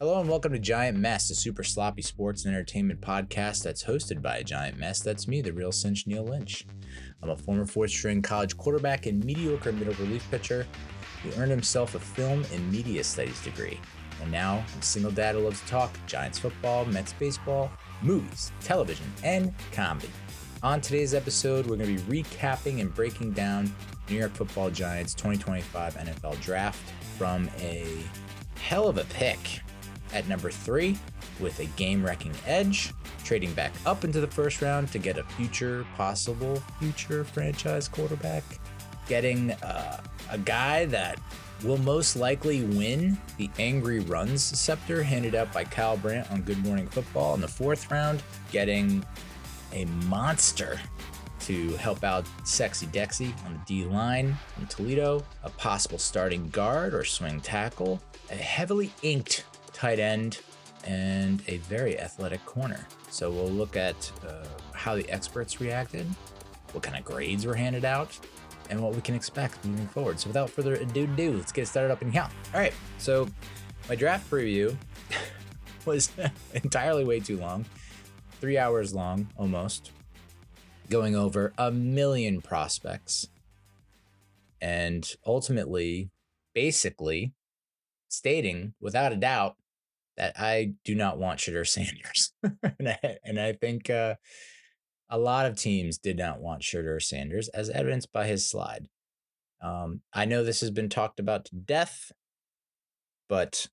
Hello and welcome to Giant Mess, a super sloppy sports and entertainment podcast that's hosted by a giant mess. That's me, the real cinch Neal Lynch. I'm a former fourth-string college quarterback and mediocre middle relief pitcher who earned himself a film and media studies degree. And now I'm a single dad who loves to talk Giants football, Mets baseball, movies, television, and comedy. On today's episode, we're going to be recapping and breaking down New York Football Giants 2025 NFL Draft from a hell of a pick at number 3 with a game-wrecking edge, trading back up into the first round to get a possible future franchise quarterback, getting a guy that will most likely win the Angry Runs scepter handed out by Kyle Brandt on Good Morning Football in the 4th round, getting a monster to help out Sexy Dexy on the D-line from Toledo, a possible starting guard or swing tackle, a heavily inked tight end, and a very athletic corner. So we'll look at how the experts reacted, what kind of grades were handed out, and what we can expect moving forward. So without further ado, let's get started up in here. All right, so my draft preview was entirely way too long, 3 hours long almost, going over a million prospects, and ultimately, basically, stating without a doubt that I do not want Shedeur Sanders. and I think a lot of teams did not want Shedeur Sanders, as evidenced by his slide. I know this has been talked about to death, but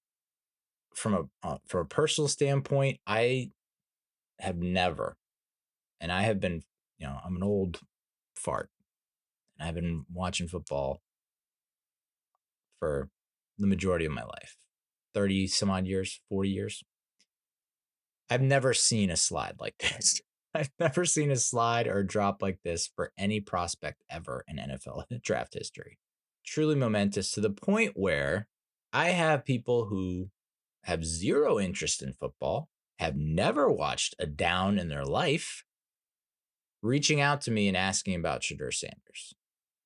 from a personal standpoint, I have never, and I have been, I'm an old fart, and I've been watching football for the majority of my life. 30 some odd years, 40 years. I've never seen a slide like this. I've never seen a slide or a drop like this for any prospect ever in NFL draft history. Truly momentous, to the point where I have people who have zero interest in football, have never watched a down in their life, reaching out to me and asking about Shedeur Sanders.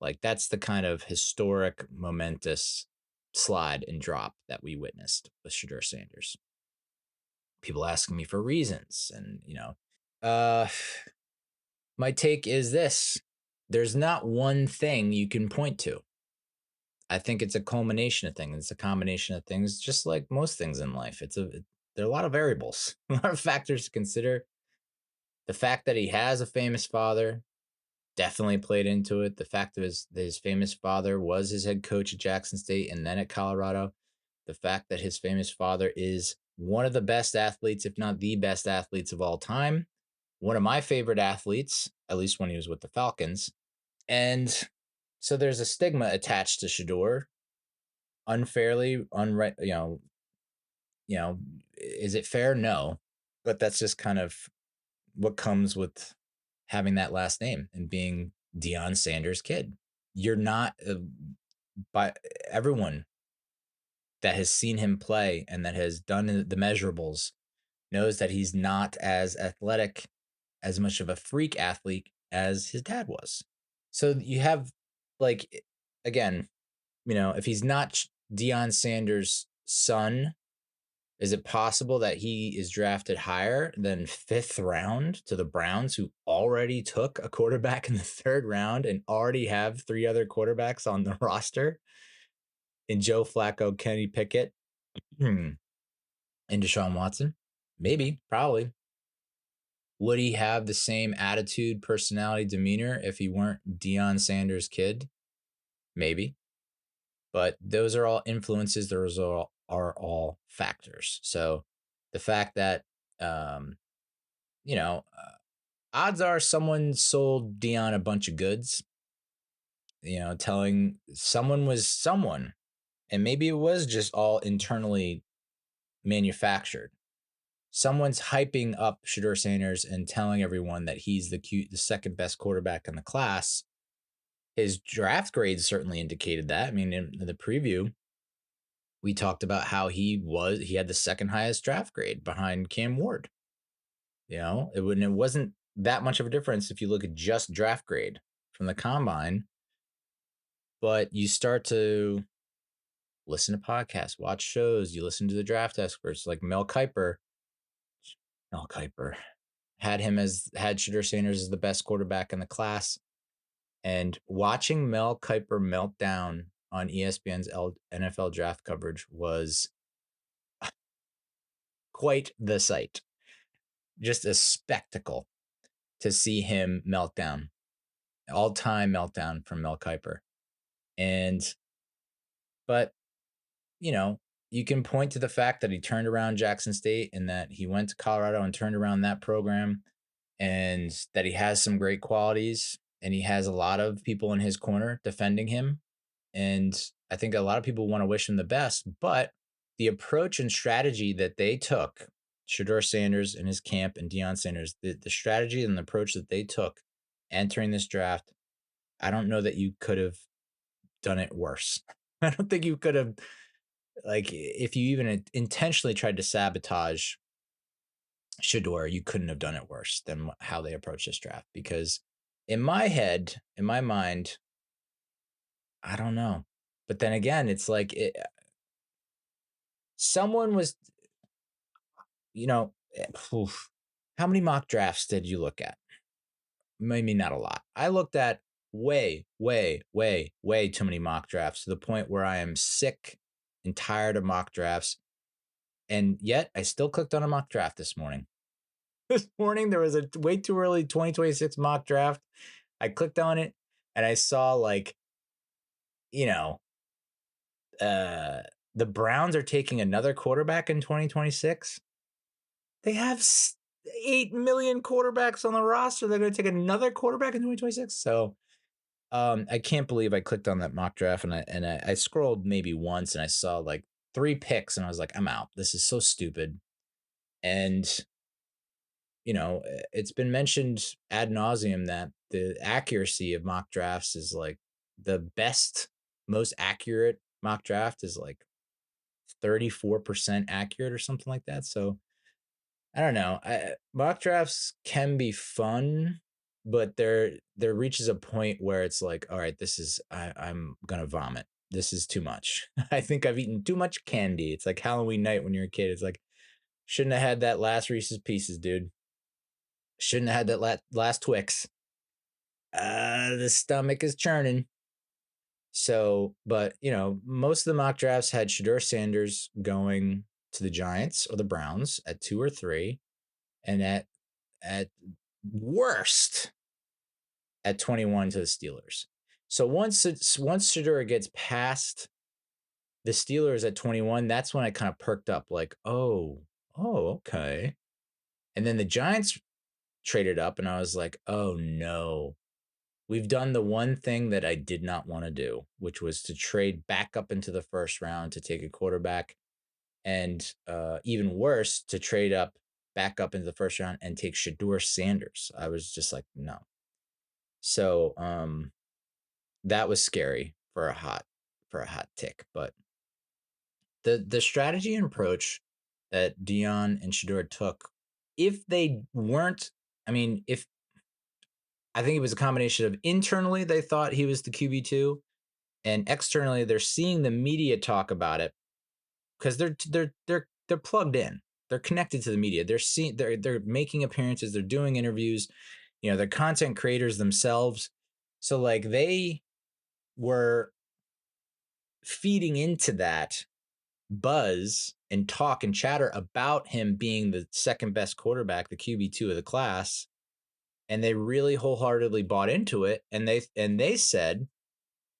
Like, that's the kind of historic, momentous slide and drop that we witnessed with Shedeur Sanders. People asking me for reasons, and my take is this: there's not one thing you can point to. I think it's a culmination of things. It's a combination of things, just like most things in life. There are a lot of variables, a lot of factors to consider. The fact that he has a famous father definitely played into it. The fact that his famous father was his head coach at Jackson State and then at Colorado. The fact that his famous father is one of the best athletes, if not the best athletes of all time. One of my favorite athletes, at least when he was with the Falcons. And so there's a stigma attached to Shedeur. Unfairly, is it fair? No. But that's just kind of what comes with having that last name and being Deion Sanders' kid. You're not, by everyone that has seen him play and that has done the measurables knows that he's not as athletic, as much of a freak athlete as his dad was. So you have, like, again, if he's not Deion Sanders' son, is it possible that he is drafted higher than 5th round to the Browns, who already took a quarterback in the 3rd round and already have 3 other quarterbacks on the roster in Joe Flacco, Kenny Pickett, and Deshaun Watson? Maybe, probably. Would he have the same attitude, personality, demeanor if he weren't Deion Sanders' kid? Maybe. But those are all influences. Those are all factors. So the fact that, odds are someone sold Deion a bunch of goods, telling someone was someone. And maybe it was just all internally manufactured. Someone's hyping up Shedeur Sanders and telling everyone that he's the second best quarterback in the class. His draft grades certainly indicated that. I mean, in the preview, we talked about how he had the 2nd highest draft grade behind Cam Ward. It wasn't that much of a difference if you look at just draft grade from the combine. But you start to listen to podcasts, watch shows, you listen to the draft experts like Mel Kiper had Shedeur Sanders as the best quarterback in the class. And watching Mel Kiper melt down on ESPN's NFL draft coverage was quite the sight. Just a spectacle to see him melt down. All-time meltdown from Mel Kiper. But, you can point to the fact that he turned around Jackson State and that he went to Colorado and turned around that program, and that he has some great qualities, and he has a lot of people in his corner defending him. And I think a lot of people want to wish him the best, but the approach and strategy that they took, Shedeur Sanders and his camp and Deion Sanders, the strategy and the approach that they took entering this draft, I don't know that you could have done it worse. I don't think you could have, if you even intentionally tried to sabotage Shedeur, you couldn't have done it worse than how they approached this draft. Because in my head, in my mind, I don't know. But then again, it's like someone was, how many mock drafts did you look at? Maybe not a lot. I looked at way too many mock drafts to the point where I am sick and tired of mock drafts. And yet I still clicked on a mock draft this morning. This morning, there was a way too early 2026 mock draft. I clicked on it and I saw the Browns are taking another quarterback in 2026. They have 8 million quarterbacks on the roster. They're going to take another quarterback in 2026. So I can't believe I clicked on that mock draft, and I scrolled maybe once and I saw 3 picks and I was like, I'm out. This is so stupid. And it's been mentioned ad nauseum that the accuracy of mock drafts is the best, most accurate mock draft is 34% accurate or something like that. So I don't know. Mock drafts can be fun, but there reaches a point where it's all right, I'm gonna vomit. This is too much. I think I've eaten too much candy. It's like Halloween night when you're a kid. It's shouldn't have had that last Reese's Pieces, dude. Shouldn't have had that last Twix. The stomach is churning. So, but most of the mock drafts had Shedeur Sanders going to the Giants or the Browns at 2 or 3, and at worst at 21 to the Steelers. So once Shedeur gets past the Steelers at 21, that's when I kind of perked up, oh, okay. And then the Giants traded up, and I was like, oh no. We've done the one thing that I did not want to do, which was to trade back up into the first round to take a quarterback, and even worse, to trade back up into the first round and take Shedeur Sanders. I was just like, no. So that was scary for a hot tick. But the strategy and approach that Deion and Shedeur took, if they weren't, I think it was a combination of internally they thought he was the QB2, and externally they're seeing the media talk about it because they're plugged in. They're connected to the media. They're making appearances. They're doing interviews. They're content creators themselves. So they were feeding into that buzz and talk and chatter about him being the second best quarterback, the QB2 of the class. And they really wholeheartedly bought into it. And they said,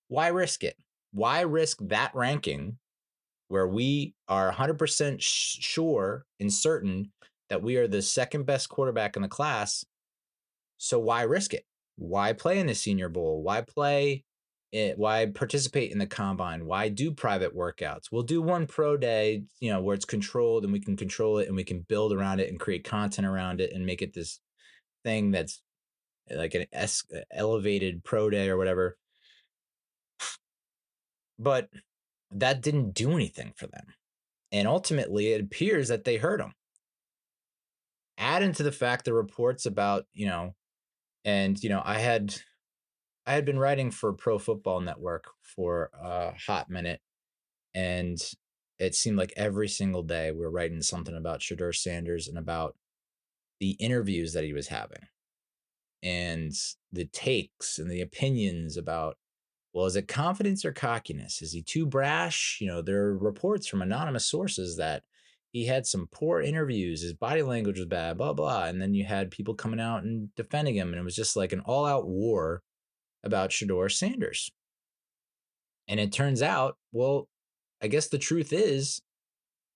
why risk it? Why risk that ranking where we are 100% sure and certain that we are the second best quarterback in the class? So why risk it? Why play in the Senior Bowl? Why play it? Why participate in the combine? Why do private workouts? We'll do one pro day, where it's controlled and we can control it and we can build around it and create content around it and make it this thing that's like an elevated pro day or whatever. But that didn't do anything for them. And ultimately, it appears that they hurt him. Add into the fact the reports about, I had been writing for Pro Football Network for a hot minute. And it seemed like every single day we were writing something about Shedeur Sanders and about the interviews that he was having and the takes and the opinions about, well, is it confidence or cockiness? Is he too brash? There are reports from anonymous sources that he had some poor interviews. His body language was bad, blah, blah. And then you had people coming out and defending him. And it was just like an all out war about Shedeur Sanders. And it turns out, well, I guess the truth is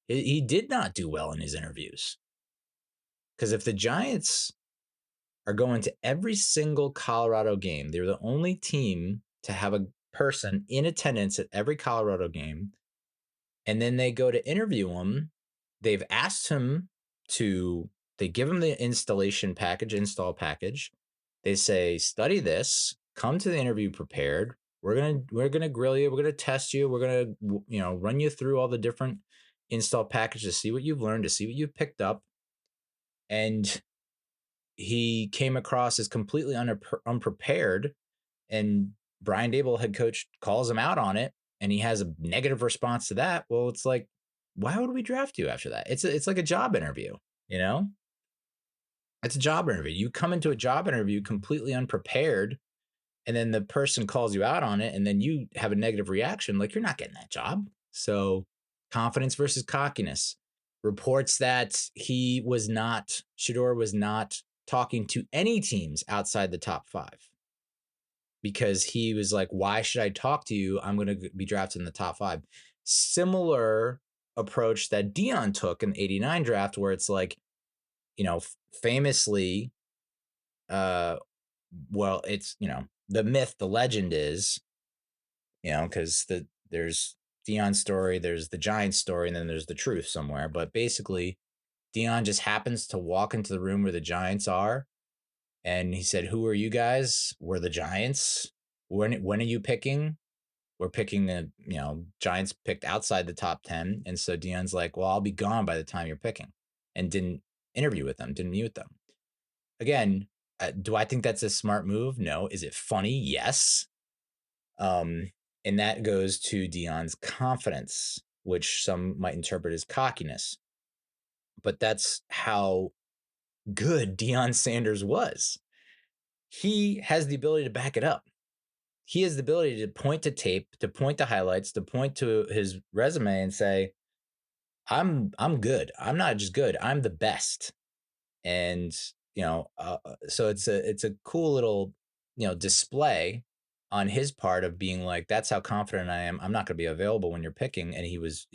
he did not do well in his interviews. Because if the Giants are going to every single Colorado game, they're the only team to have a person in attendance at every Colorado game. And then they go to interview him. They've asked him they give him the install package. They say, study this, come to the interview prepared. We're gonna grill you. We're gonna test you. We're gonna run you through all the different install packages to see what you've learned, to see what you've picked up. And he came across as completely unprepared. And Brian Dable, head coach, calls him out on it, and he has a negative response to that. Well, it's like, why would we draft you after that? It's like a job interview, It's a job interview. You come into a job interview completely unprepared, and then the person calls you out on it, and then you have a negative reaction. Like, you're not getting that job. So confidence versus cockiness. Reports that Shedeur was not talking to any teams outside the top 5 because he was like, why should I talk to you? I'm going to be drafted in the top 5. Similar approach that Deion took in the 89 draft, where it's like, famously, well, it's, the myth, the legend is, because there's Deion's story, there's the Giants story, and then there's the truth somewhere. But basically, Deion just happens to walk into the room where the Giants are, and he said, "Who are you guys? We're the Giants. When are you picking? We're picking the Giants picked outside the top 10." And so Deion's like, "Well, I'll be gone by the time you're picking," and didn't interview with them, didn't meet with them. Again, do I think that's a smart move? No. Is it funny? Yes. And that goes to Deion's confidence, which some might interpret as cockiness. But that's how good Deion Sanders was. He has the ability to back it up. He has the ability to point to tape, to point to highlights, to point to his resume and say, I'm good. I'm not just good. I'm the best. And, so it's a cool little, display on his part of being like, that's how confident I am. I'm not going to be available when you're picking. And he was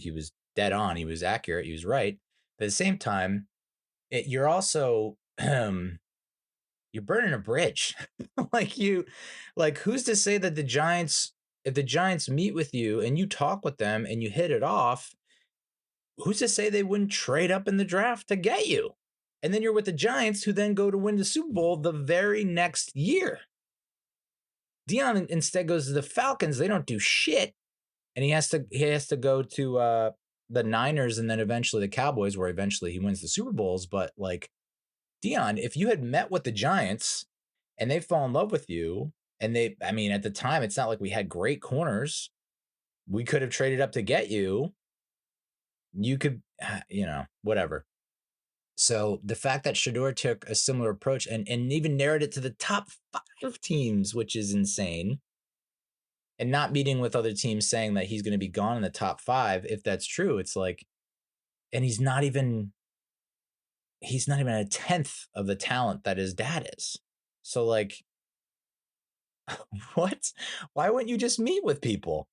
dead on. He was accurate. He was right. But at the same time, you're also, you're burning a bridge. Who's to say that if the Giants meet with you and you talk with them and you hit it off, who's to say they wouldn't trade up in the draft to get you? And then you're with the Giants, who then go to win the Super Bowl the very next year. Deion instead goes to the Falcons. They don't do shit. And he has to go to the Niners and then eventually the Cowboys, where eventually he wins the Super Bowls. But like, Deion, if you had met with the Giants and they fall in love with you, and at the time, it's not like we had great corners. We could have traded up to get you. You could, whatever. So the fact that Shedeur took a similar approach and even narrowed it to the top 5 teams, which is insane, and not meeting with other teams saying that he's going to be gone in the top 5, if that's true, it's like, and he's not even a 10th of the talent that his dad is. So like, what? Why wouldn't you just meet with people?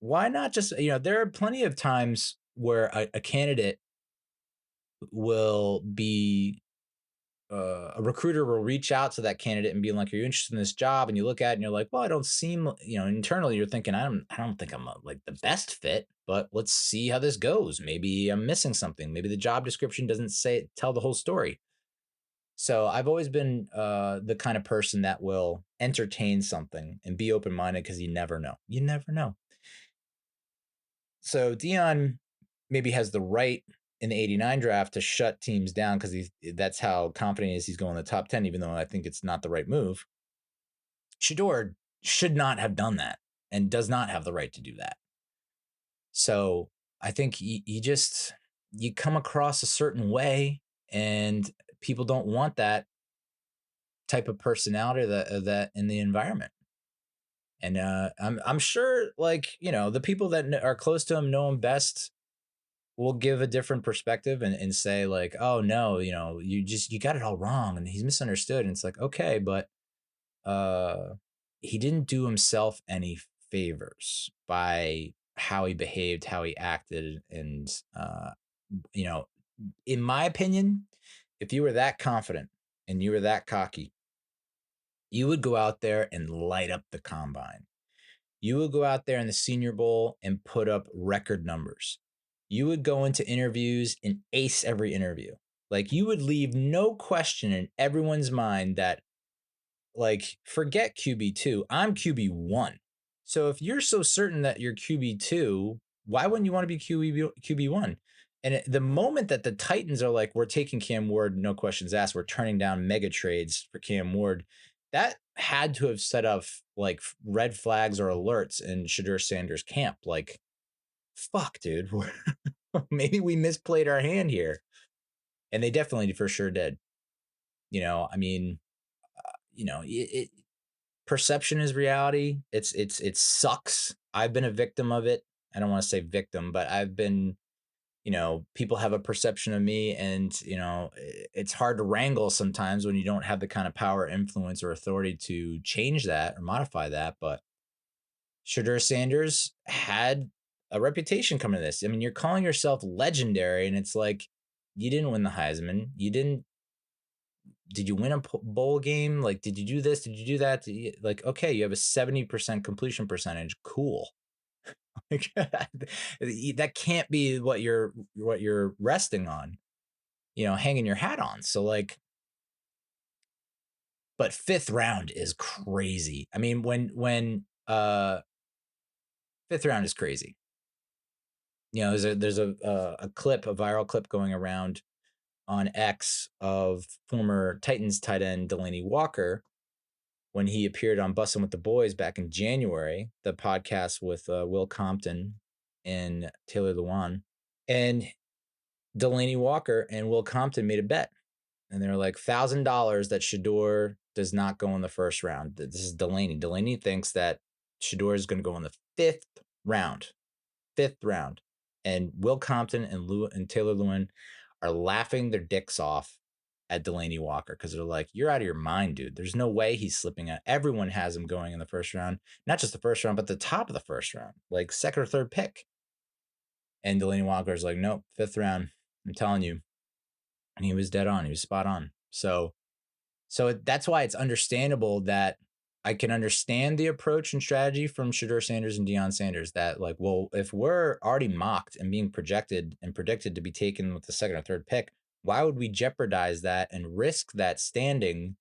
Why not just, there are plenty of times where a candidate will be, a recruiter will reach out to that candidate and be like, "Are you interested in this job?" And you look at it and you're like, "Well, I don't seem," internally you're thinking, I don't think I'm like the best fit, but let's see how this goes. Maybe I'm missing something. Maybe the job description doesn't tell the whole story. So I've always been the kind of person that will entertain something and be open-minded, because you never know. You never know. So Deion maybe has the right in the 89 draft to shut teams down, because that's how confident he is he's going in the top 10, even though I think it's not the right move. Shedeur should not have done that and does not have the right to do that. So I think you come across a certain way, and people don't want that type of personality that in the environment. And I'm sure, like, the people that are close to him know him best will give a different perspective and say like, oh no, you got it all wrong and he's misunderstood. And it's like, okay, but uh he didn't do himself any favors by how he behaved, how he acted, and you know, in my opinion, if you were that confident and you were that cocky, you would go out there and light up the combine. You would go out there in the Senior Bowl and put up record numbers. You would go into interviews and ace every interview. Like, you would leave no question in everyone's mind that, like, forget QB2, I'm QB1. So if you're so certain that you're QB2, why wouldn't you want to be QB1? And the moment that the Titans are like, we're taking Cam Ward, no questions asked, we're turning down mega trades for Cam Ward, that had to have set off like red flags or alerts in Shedeur Sanders' camp. Like, fuck, dude, maybe we misplayed our hand here. And they definitely for sure did. I mean, perception is reality. It sucks. I've been a victim of it. I don't want to say victim, but I've been, people have a perception of me, and it's hard to wrangle sometimes when you don't have the kind of power, influence, or authority to change that or modify that. But Shedeur Sanders had a reputation coming to this. I mean, you're calling yourself legendary, and it's like, you didn't win the Heisman. Did you win a bowl game? Like, did you do this? Did you do that? Like, okay, you have a 70% completion percentage. Cool. That can't be what you're resting on, hanging your hat on. So like, but 5th round is crazy. I mean, when 5th round is crazy. There's a viral clip going around on X of former Titans tight end Delanie Walker when he appeared on Bussin' with the Boys back in January, the podcast with Will Compton and Taylor Lewan. And Delanie Walker and Will Compton made a bet. And they were like, $1,000 that Shedeur does not go in the first round. This is Delanie. Delanie thinks that Shedeur is going to go in the 5th round. 5th round. And Will Compton and Taylor Lewan are laughing their dicks off at Delanie Walker because they're like, you're out of your mind, dude. There's no way he's slipping out. Everyone has him going in the first round, not just the first round, but the top of the first round, like 2nd or 3rd pick. And Delanie Walker's like, nope, 5th round. I'm telling you. And he was dead on. He was spot on. So that's why it's understandable that I can understand the approach and strategy from Shedeur Sanders and Deion Sanders that, like, well, if we're already mocked and being projected and predicted to be taken with the 2nd or 3rd pick, why would we jeopardize that and risk that standing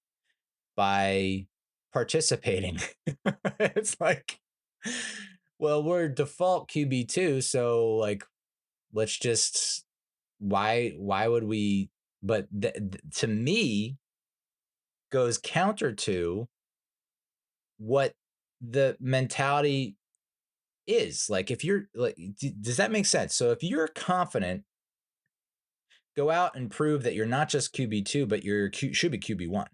by participating? It's like, well, we're default QB2, so like, let's just, why would we? But to me, goes counter to what the mentality is. Like, if you're like, does that make sense? So if you're confident, go out and prove that you're not just QB2, but should be QB1.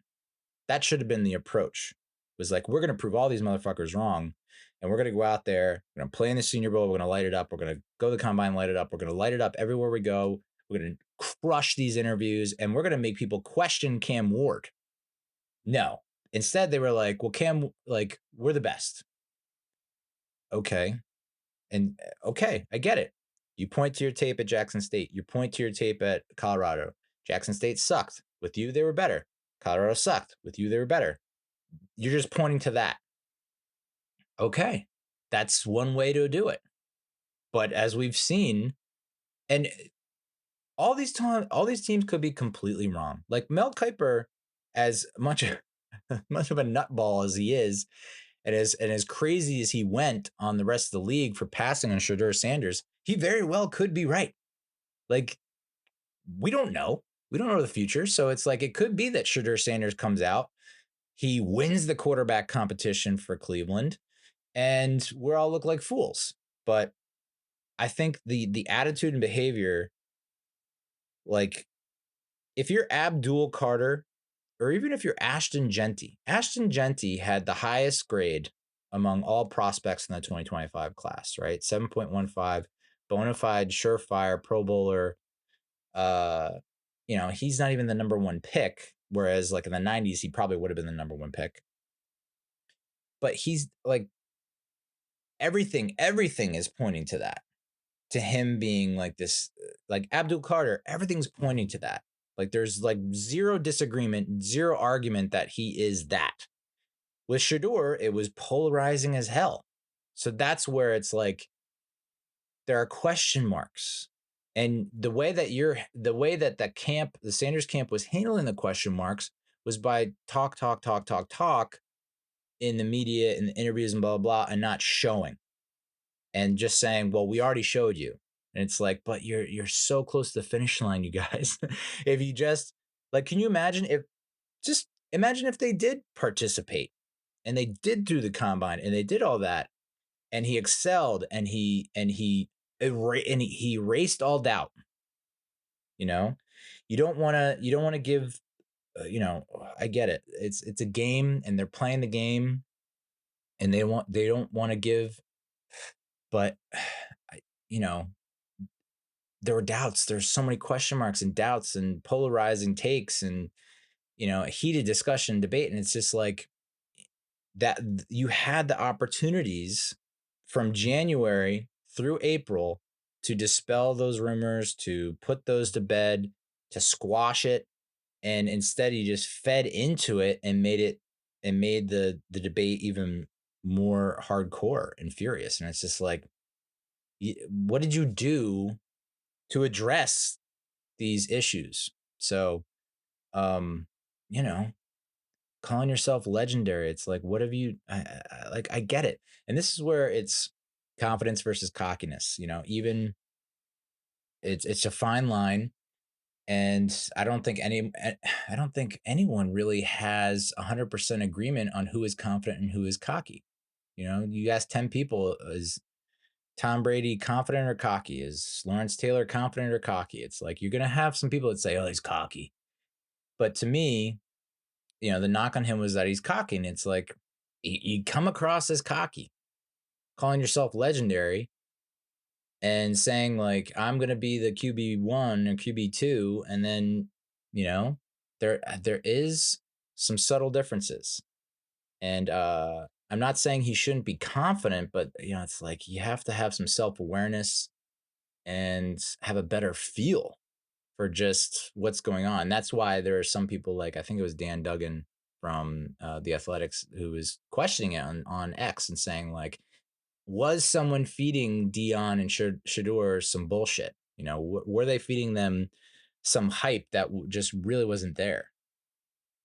That should have been the approach. It was like, we're going to prove all these motherfuckers wrong. And we're going to go out there, we're going to play in the Senior Bowl, we're going to light it up, we're going to go to the combine, light it up, we're going to light it up everywhere we go, we're going to crush these interviews, and we're going to make people question Cam Ward. No. Instead, they were like, well, Cam, like, we're the best. Okay. And okay, I get it. You point to your tape at Jackson State. You point to your tape at Colorado. Jackson State sucked. With you, they were better. Colorado sucked. With you, they were better. You're just pointing to that. Okay. That's one way to do it. But as we've seen, and all these teams could be completely wrong. Like Mel Kiper, as much of a nutball as he is, and as crazy as he went on the rest of the league for passing on Shedeur Sanders, he very well could be right. Like, we don't know. We don't know the future. So it's like, it could be that Shedeur Sanders comes out, he wins the quarterback competition for Cleveland, and we all look like fools. But I think the attitude and behavior, like if you're Abdul Carter or even if you're Ashton Jeanty had the highest grade among all prospects in the 2025 class, right? 7.15, bona fide, surefire, Pro Bowler. He's not even the number one pick, whereas like in the 90s, he probably would have been the number one pick. But he's like, everything is pointing to that, to him being like this, like Abdul Carter, everything's pointing to that. Like there's like zero disagreement, zero argument that he is that. With Shedeur, it was polarizing as hell. So that's where it's like there are question marks. And the way that the Sanders camp was handling the question marks was by talk in the media, in the interviews and blah, blah, blah, and not showing. And just saying, well, we already showed you. And it's like, but you're so close to the finish line, you guys. If you just like, can you imagine if they did participate and they did do the combine and they did all that and he excelled and he erased all doubt. You don't want to give, I get it. It's a game and they're playing the game and they don't want to give, but there were doubts. There's so many question marks and doubts and polarizing takes and, a heated discussion, debate. And it's just like that you had the opportunities from January through April to dispel those rumors, to put those to bed, to squash it. And instead you just fed into it and made the debate even more hardcore and furious. And it's just like, what did you do to address these issues? So, calling yourself legendary, it's like, what have you, I get it. And this is where it's confidence versus cockiness, even it's a fine line. And I don't think anyone really has 100% agreement on who is confident and who is cocky. You ask 10 people, is Tom Brady confident or cocky? Is Lawrence Taylor confident or cocky? It's like, you're going to have some people that say, oh, he's cocky. But to me, the knock on him was that he's cocky. And it's like, you come across as cocky, calling yourself legendary and saying like, I'm going to be the QB1 or QB2. And then, there is some subtle differences. And I'm not saying he shouldn't be confident, but it's like you have to have some self-awareness and have a better feel for just what's going on. That's why there are some people, like I think it was Dan Duggan from the Athletics, who was questioning it on X and saying like, was someone feeding Dion and Shedeur some bullshit? Were they feeding them some hype that just really wasn't there?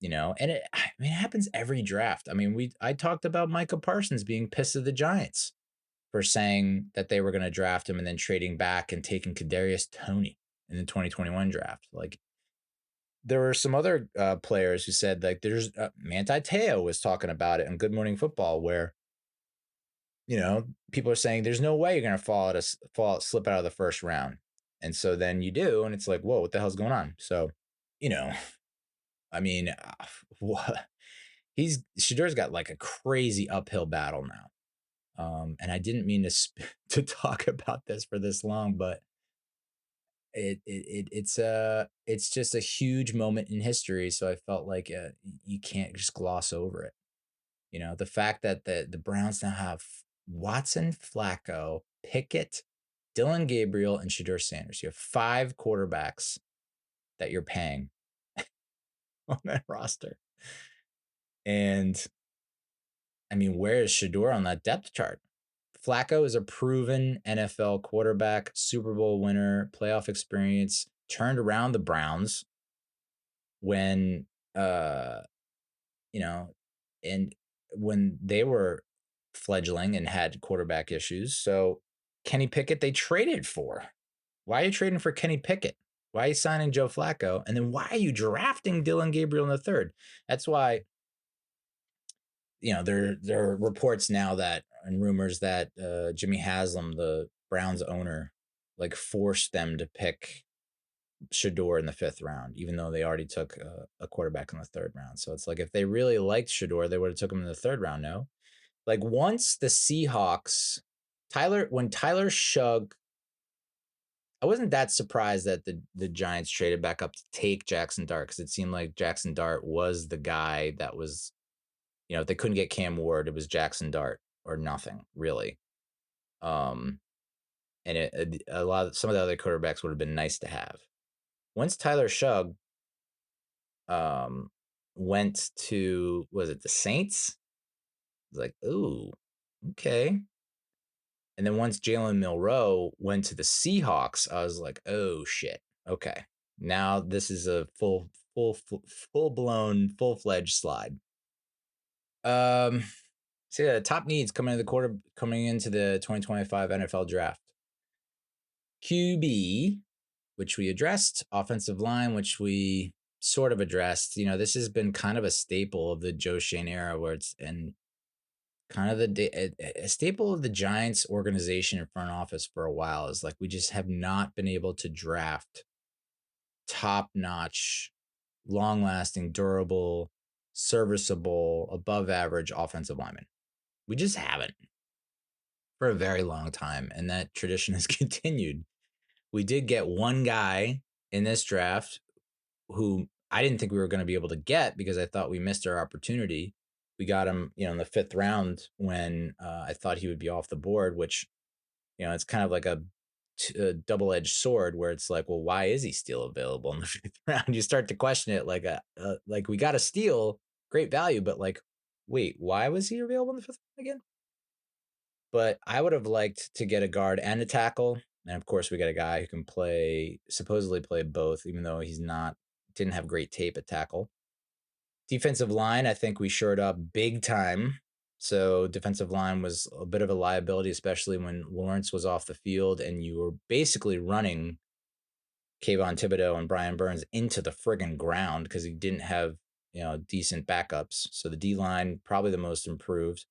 And it happens every draft. I talked about Micah Parsons being pissed at the Giants for saying that they were going to draft him and then trading back and taking Kadarius Toney in the 2021 draft. Like, there were some other players who said, like, there's Manti Te'o was talking about it on Good Morning Football, where people are saying there's no way you're going to slip out of the first round. And so then you do, and it's like, whoa, what the hell's going on? So, what Shedeur's got like a crazy uphill battle now. And I didn't mean to talk about this for this long, but it's just a huge moment in history. So I felt like you can't just gloss over it. The fact that the Browns now have Watson, Flacco, Pickett, Dylan Gabriel, and Shedeur Sanders. You have 5 quarterbacks that you're paying on that roster. And where is Shedeur on that depth chart? Flacco is a proven NFL quarterback, Super Bowl winner, playoff experience, turned around the Browns when, and when they were fledgling and had quarterback issues. So Kenny Pickett, they traded for. Why are you trading for Kenny Pickett? Why are you signing Joe Flacco? And then why are you drafting Dylan Gabriel in the 3rd? That's why, there are reports now that, and rumors that Jimmy Haslam, the Browns owner like forced them to pick Shedeur in the 5th round, even though they already took a quarterback in the 3rd round. So it's like if they really liked Shedeur, they would have took him in the 3rd round. No, like once the Seahawks, when Tyler Shugg, I wasn't that surprised that the Giants traded back up to take Jaxson Dart because it seemed like Jaxson Dart was the guy that was, if they couldn't get Cam Ward, it was Jaxson Dart or nothing really. And some of the other quarterbacks would have been nice to have. Once Tyler Shugg went to, was it the Saints? I was like, ooh, okay. And then once Jalen Milroe went to the Seahawks, I was like, oh shit, okay. Now this is a full-blown, full-fledged slide. So yeah, top needs coming into the 2025 NFL draft. QB, which we addressed, offensive line, which we sort of addressed. This has been kind of a staple of the Joe Schoen era, where it's kind of a staple of the Giants organization and front office for a while. Is like we just have not been able to draft top-notch, long-lasting, durable, serviceable, above-average offensive linemen. We just haven't for a very long time, and that tradition has continued. We did get one guy in this draft who I didn't think we were going to be able to get because I thought we missed our opportunity. We got him, in the 5th round when I thought he would be off the board, which, it's kind of like a double-edged sword where it's like, well, why is he still available in the 5th round? You start to question it like we got a steal, great value, but like, wait, why was he available in the 5th round again? But I would have liked to get a guard and a tackle. And of course, we got a guy who can supposedly play both, even though didn't have great tape at tackle. Defensive line, I think we shored up big time. So defensive line was a bit of a liability, especially when Lawrence was off the field and you were basically running Kayvon Thibodeau and Brian Burns into the friggin' ground because he didn't have, decent backups. So the D-line, probably the most improved.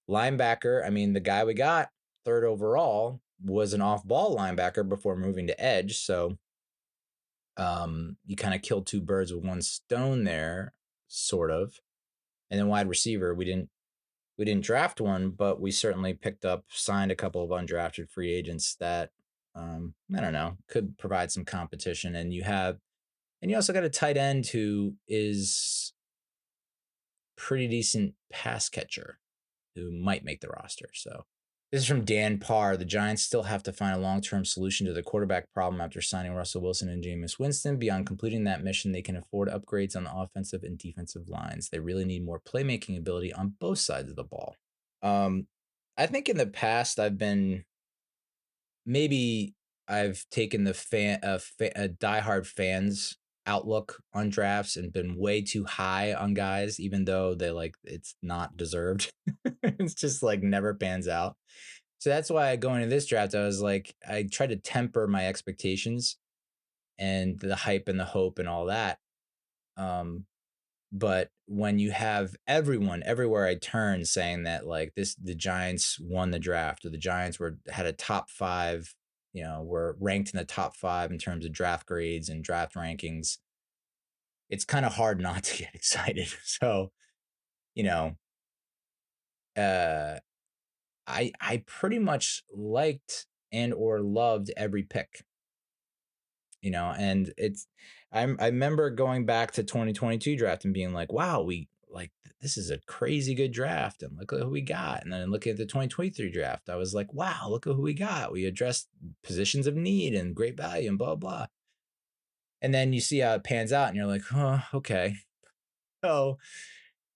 Linebacker, I mean, the guy we got, 3rd overall, was an off-ball linebacker before moving to edge. So you kind of killed 2 birds with 1 stone there, sort of. And then wide receiver, we didn't draft one, but we certainly signed a couple of undrafted free agents that I don't know, could provide some competition. And you also got a tight end who is pretty decent pass catcher who might make the roster. So this is from Dan Parr. The Giants still have to find a long-term solution to the quarterback problem after signing Russell Wilson and Jameis Winston. Beyond completing that mission, they can afford upgrades on the offensive and defensive lines. They really need more playmaking ability on both sides of the ball. I think in the past I've taken the diehard fans outlook on drafts and been way too high on guys, even though it's not deserved. It's just like never pans out. So that's why going into this draft, I tried to temper my expectations and the hype and the hope and all that. But when you have everyone everywhere I turn saying that the Giants won the draft or the Giants had a top 5, were ranked in the top 5 in terms of draft grades and draft rankings, it's kind of hard not to get excited. So, I pretty much liked and or loved every pick, and I remember going back to 2022 draft and being like, wow, this is a crazy good draft. And look at who we got. And then looking at the 2023 draft, I was like, wow, look at who we got. We addressed positions of need and great value and blah, blah. And then you see how it pans out and you're like, oh, okay. So,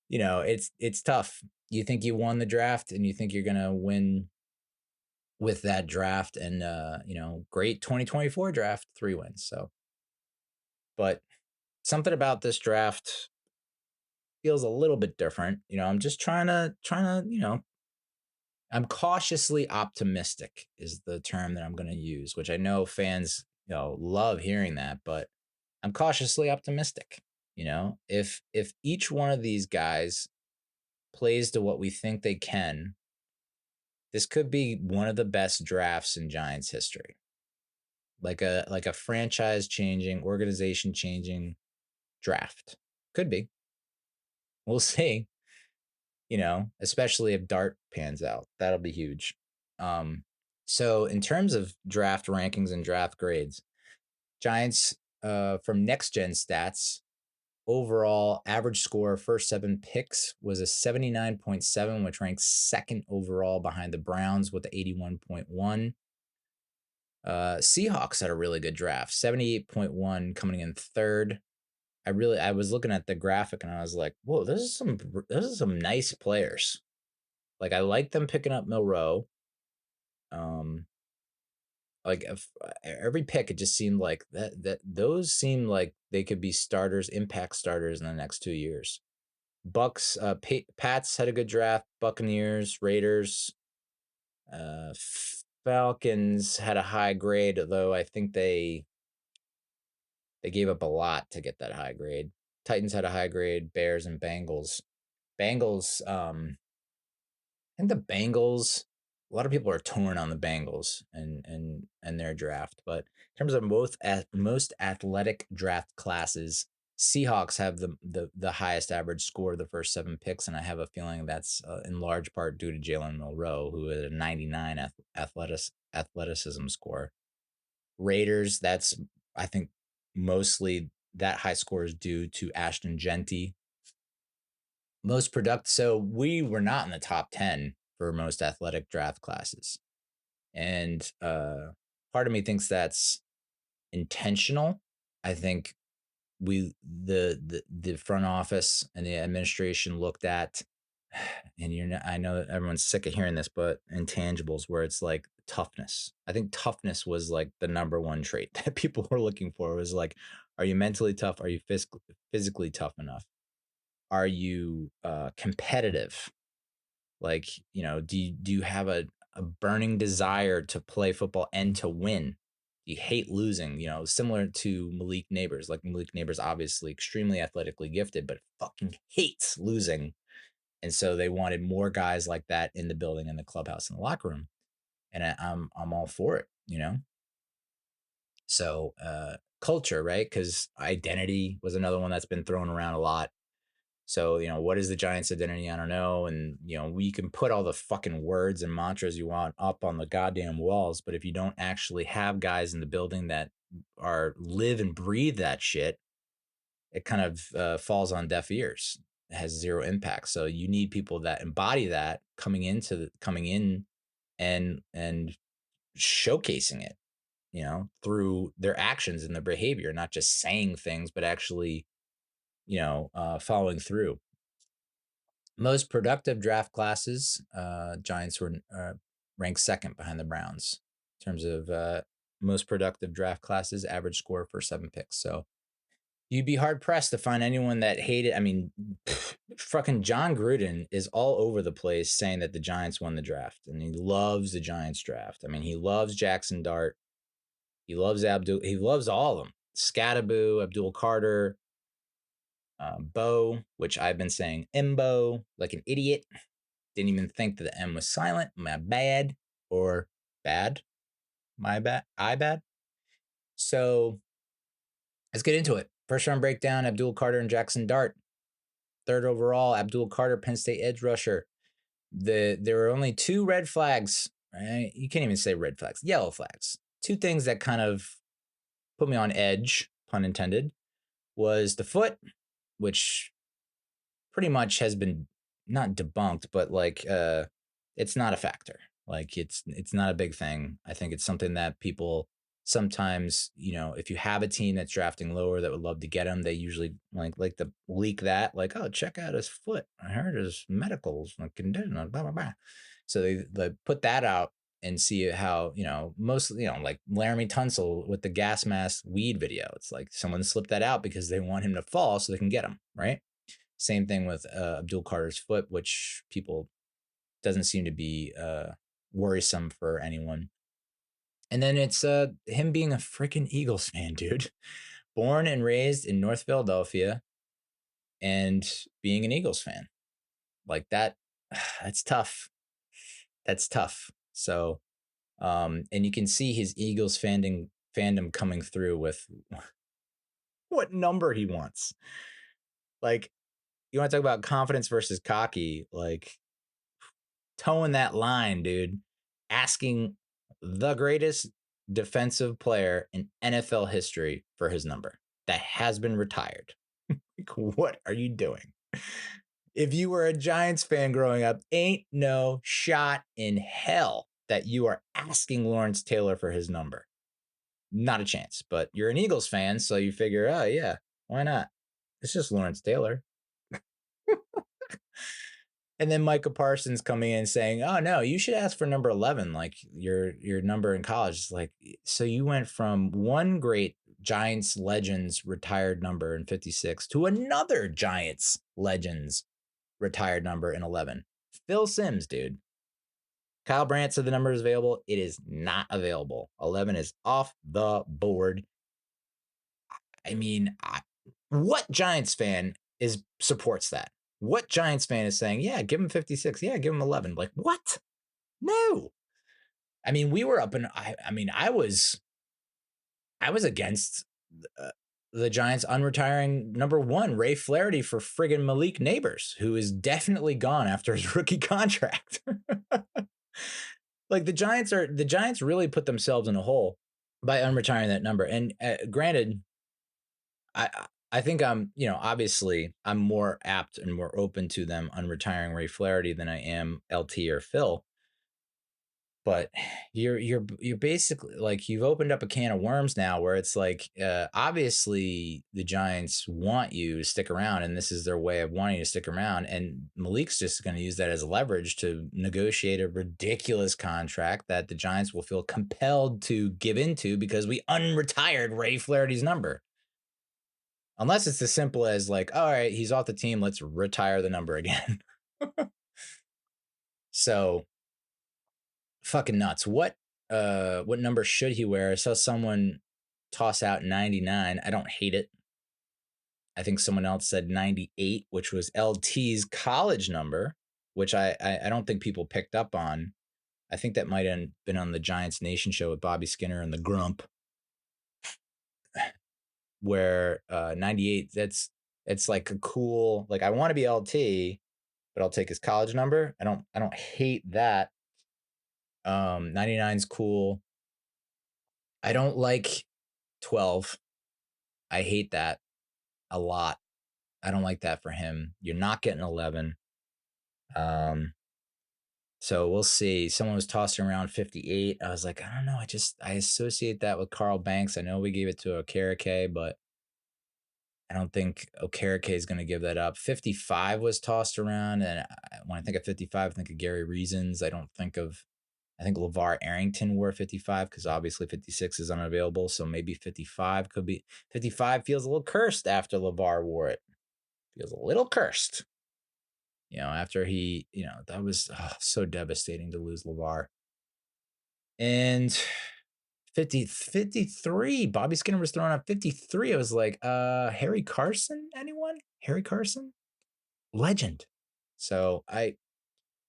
it's tough. You think you won the draft and you think you're going to win with that draft and, great 2024 draft, 3 wins. So, but something about this draft feels a little bit different. I'm just trying to, I'm cautiously optimistic is the term that I'm going to use, which I know fans, love hearing that, but I'm cautiously optimistic. If each one of these guys plays to what we think they can, this could be one of the best drafts in Giants history. Like a franchise changing, organization changing draft. Could be. We'll see. Especially if Dart pans out. That'll be huge. So in terms of draft rankings and draft grades, Giants from Next Gen Stats, overall average score first 7 picks was a 79.7, which ranks second overall behind the Browns with the 81.1. Seahawks had a really good draft, 78.1 coming in third. I was looking at the graphic and I was like, whoa, those are some nice players. Like, I like them picking up Milroe. Like every pick, it just seemed like that those seemed like they could be starters, impact starters in the next 2 years. Bucks, Pats had a good draft. Buccaneers, Raiders, Falcons had a high grade, although I think they gave up a lot to get that high grade. Titans had a high grade. Bears and Bengals. Bengals, I think the Bengals, a lot of people are torn on the Bengals and their draft, but in terms of most athletic draft classes, Seahawks have the highest average score of the first 7 picks, and I have a feeling that's in large part due to Jalen Milroe, who had a 99 athleticism score. Raiders, that's, I think, mostly that high score is due to Ashton Genty. Most productive. So we were not in the top 10 for most athletic draft classes. And part of me thinks that's intentional. I think the front office and the administration looked at, and I know that everyone's sick of hearing this, but intangibles where it's like toughness. I think toughness was like the number one trait that people were looking for. It was like, are you mentally tough? Are you physically tough enough? Are you competitive? Like, do you have a burning desire to play football and to win? Do you hate losing? Similar to Malik Neighbors. Like, Malik Neighbors, obviously extremely athletically gifted, but fucking hates losing. And so they wanted more guys like that in the building, in the clubhouse, in the locker room. And I'm all for it, So culture, right? Because identity was another one that's been thrown around a lot. So, what is the Giants' identity? I don't know. And, we can put all the fucking words and mantras you want up on the goddamn walls, but if you don't actually have guys in the building that live and breathe that shit, it kind of falls on deaf ears. It has zero impact. So you need people that embody that coming in and showcasing it, through their actions and their behavior, not just saying things, but actually, following through. Most productive draft classes, Giants were ranked second behind the Browns in terms of most productive draft classes, average score for 7 picks. So you'd be hard pressed to find anyone that hated. I mean, fucking John Gruden is all over the place saying that the Giants won the draft, and he loves the Giants draft. I mean, he loves Jaxson Dart. He loves Abdul. He loves all of them. Skattebo, Abdul Carter, Bow, which I've been saying Mbow like an idiot. Didn't even think that the M was silent. My bad. Or bad. My bad. I bad. So let's get into it. First round breakdown, Abdul Carter and Jaxson Dart. Third overall, Abdul Carter, Penn State edge rusher. There were only 2 red flags. Right? You can't even say red flags. Yellow flags. 2 things that kind of put me on edge, pun intended, was the foot, which pretty much has been not debunked, but like it's not a factor. Like it's not a big thing. I think it's something that people sometimes, if you have a team that's drafting lower that would love to get him, they usually like to leak that, like, oh, check out his foot. I heard his medicals condition, blah blah blah. So they put that out and see how, mostly, like Laramie Tunsil with the gas mask weed video. It's like someone slipped that out because they want him to fall so they can get him, right? Same thing with Abdul Carter's foot, which people doesn't seem to be worrisome for anyone. And then it's him being a freaking Eagles fan, dude. Born and raised in North Philadelphia and being an Eagles fan. Like that, that's tough. that's tough. So, and you can see his Eagles fandom coming through with what number he wants. Like, you want to talk about confidence versus cocky, like towing that line, dude, asking the greatest defensive player in NFL history for his number that has been retired. Like, what are you doing? If you were a Giants fan growing up, ain't no shot in hell that you are asking Lawrence Taylor for his number. Not a chance. But you're an Eagles fan, so you figure, oh yeah, why not? It's just Lawrence Taylor. And then Micah Parsons coming in saying, "Oh no, you should ask for number 11, like your number in college." It's like, so you went from one great Giants legends retired number in 56 to another Giants legends retired number in 11. Phil Simms, dude. Kyle Brandt said the number is available. It is not available. 11 is off the board. I mean, what Giants fan supports that? What Giants fan is saying, yeah, give him 56. Yeah, give him 11. Like, what? No. I mean, we were up in, I was against the Giants unretiring number 1, Ray Flaherty, for friggin' Malik Neighbors, who is definitely gone after his rookie contract. Like the Giants really put themselves in a hole by unretiring that number. And granted, I think obviously I'm more apt and more open to them unretiring Ray Flaherty than I am LT or Phil. But you're basically like, you've opened up a can of worms now where it's like, obviously the Giants want you to stick around, and this is their way of wanting you to stick around. And Malik's just going to use that as leverage to negotiate a ridiculous contract that the Giants will feel compelled to give into because we unretired Ray Flaherty's number. Unless it's as simple as like, all right, he's off the team, let's retire the number again. So fucking nuts. What number should he wear? I saw someone toss out 99. I don't hate it. I think someone else said 98, which was LT's college number, which I don't think people picked up on. I think that might have been on the Giants Nation show with Bobby Skinner and the Grump, where 98, it's like a cool, like, I want to be LT, but I'll take his college number. I don't hate that. 99's cool. I don't like 12. I hate that a lot. I don't like that for him. You're not getting 11. So we'll see. Someone was tossing around 58. I was like, I don't know. I associate that with Carl Banks. I know we gave it to Okereke, but I don't think Okereke is going to give that up. 55 was tossed around. And when I think of 55, I think of Gary Reasons. I think LeVar Arrington wore 55 because obviously 56 is unavailable. So maybe 55 could be. 55 feels a little cursed after LeVar wore it. Feels a little cursed. After he, that was so devastating to lose LeVar. And 53, Bobby Skinner was throwing out 53. I was like, Harry Carson, anyone? Harry Carson? Legend. So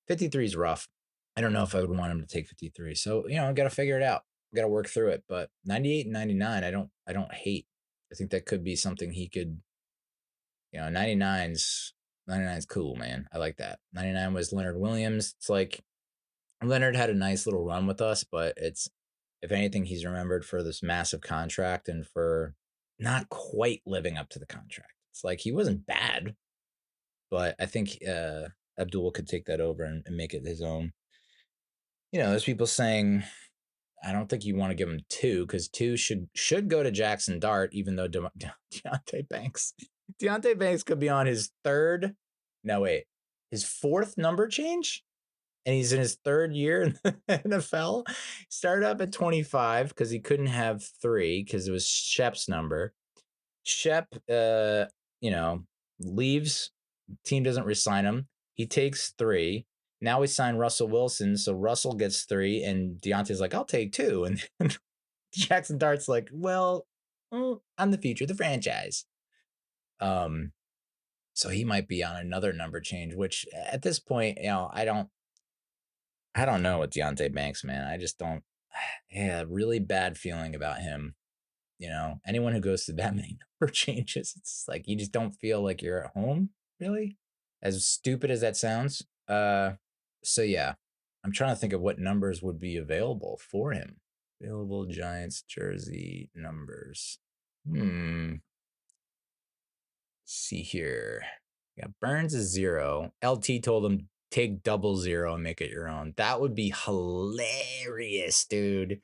53 is rough. I don't know if I would want him to take 53. So, I got to figure it out. Got to work through it. But 98 and 99, I don't hate. I think that could be something he could, 99's cool, man. I like that. 99 was Leonard Williams. It's like Leonard had a nice little run with us, but if anything, he's remembered for this massive contract and for not quite living up to the contract. It's like he wasn't bad, but I think Abdul could take that over and make it his own. There's people saying, I don't think you want to give him 2 because 2 should go to Jaxson Dart, even though Deonte Banks could be on his his 4th number change, and he's in his 3rd year in the NFL. Started up at 25 because he couldn't have 3 because it was Shep's number. Shep, leaves. Team doesn't resign him. He takes 3. Now we sign Russell Wilson, so Russell gets 3, and Deontay's like, I'll take 2. And Jaxson Dart's like, well, I'm the future of the franchise. So he might be on another number change, which at this point, I I don't know with Deonte Banks, man. I just don't. Yeah, really bad feeling about him. Anyone who goes to that many number changes, it's like you just don't feel like you're at home, really. As stupid as that sounds. So yeah, I'm trying to think of what numbers would be available for him. Available Giants jersey numbers. See here. Yeah, Burns is 0. LT told him take 00 and make it your own. That would be hilarious, dude.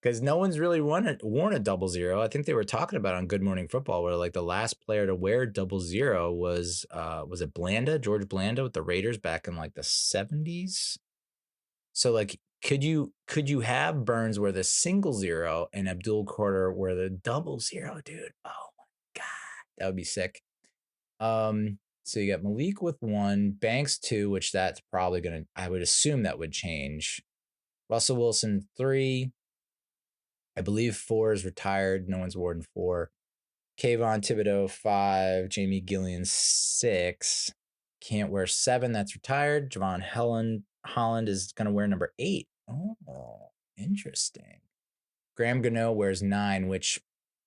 Because no one's really worn a 00. I think they were talking about on Good Morning Football where like the last player to wear 00 was it Blanda, George Blanda with the Raiders back in like the 70s. So like could you have Burns wear the 00 and Abdul Carter wear the 00, dude? Oh my god, that would be sick. So you got Malik with 1, Banks 2, which that's probably gonna. I would assume that would change. Russell Wilson 3. I believe 4 is retired. No one's worn 4. Kayvon Thibodeau 5. Jamie Gillian 6. Can't wear 7. That's retired. Javon Holland is gonna wear number 8. Oh, interesting. Graham Gano wears 9, which,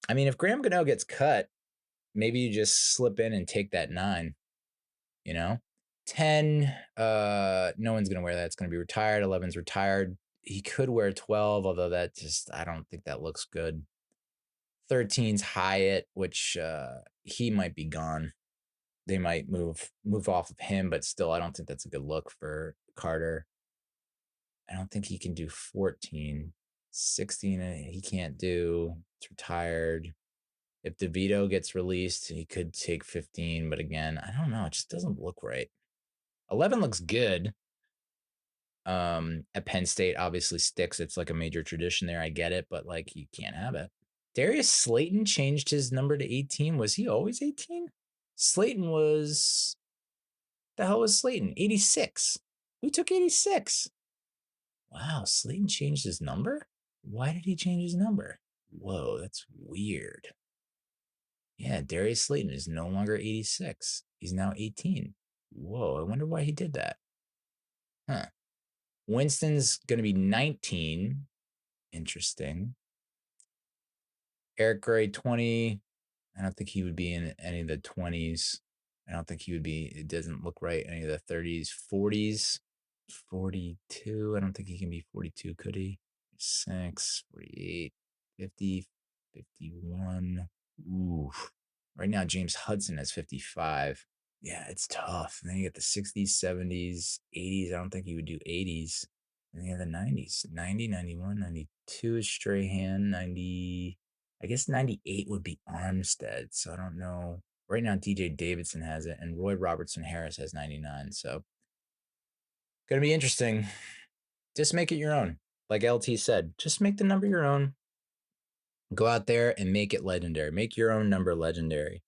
I mean, if Graham Gano gets cut, maybe you just slip in and take that 9. 10, no one's gonna wear that. It's gonna be retired. 11's retired. He could wear 12, although that just, I don't think that looks good. 13's Hyatt, which he might be gone. They might move off of him, but still, I don't think that's a good look for Carter. I don't think he can do 14. 16, he can't do. It's retired. If DeVito gets released, he could take 15, but again, I don't know. It just doesn't look right. 11 looks good. At Penn State obviously sticks. It's like a major tradition there. I get it, but like you can't have it. Darius Slayton changed his number to 18. Was he always 18? Slayton was, the hell was Slayton? 86. Who took 86? Wow, Slayton changed his number? Why did he change his number? Whoa, that's weird. Yeah, Darius Slayton is no longer 86. He's now 18. Whoa, I wonder why he did that. Huh. Winston's going to be 19. Interesting. Eric Gray, 20. I don't think he would be in any of the 20s. I don't think he would be, it doesn't look right, any of the 30s. 40s. 42. I don't think he can be 42, could he? 6, 48, 50, 51. Ooh. Right now, James Hudson has 55. Yeah, it's tough. And then you get the 60s, 70s, 80s. I don't think he would do 80s. And then you have the 90s. 90, 91, 92 is Strahan. 90, I guess 98 would be Armstead. So I don't know. Right now, DJ Davidson has it, and Roy Robertson Harris has 99. So gonna be interesting. Just make it your own. Like LT said, just make the number your own. Go out there and make it legendary. Make your own number legendary.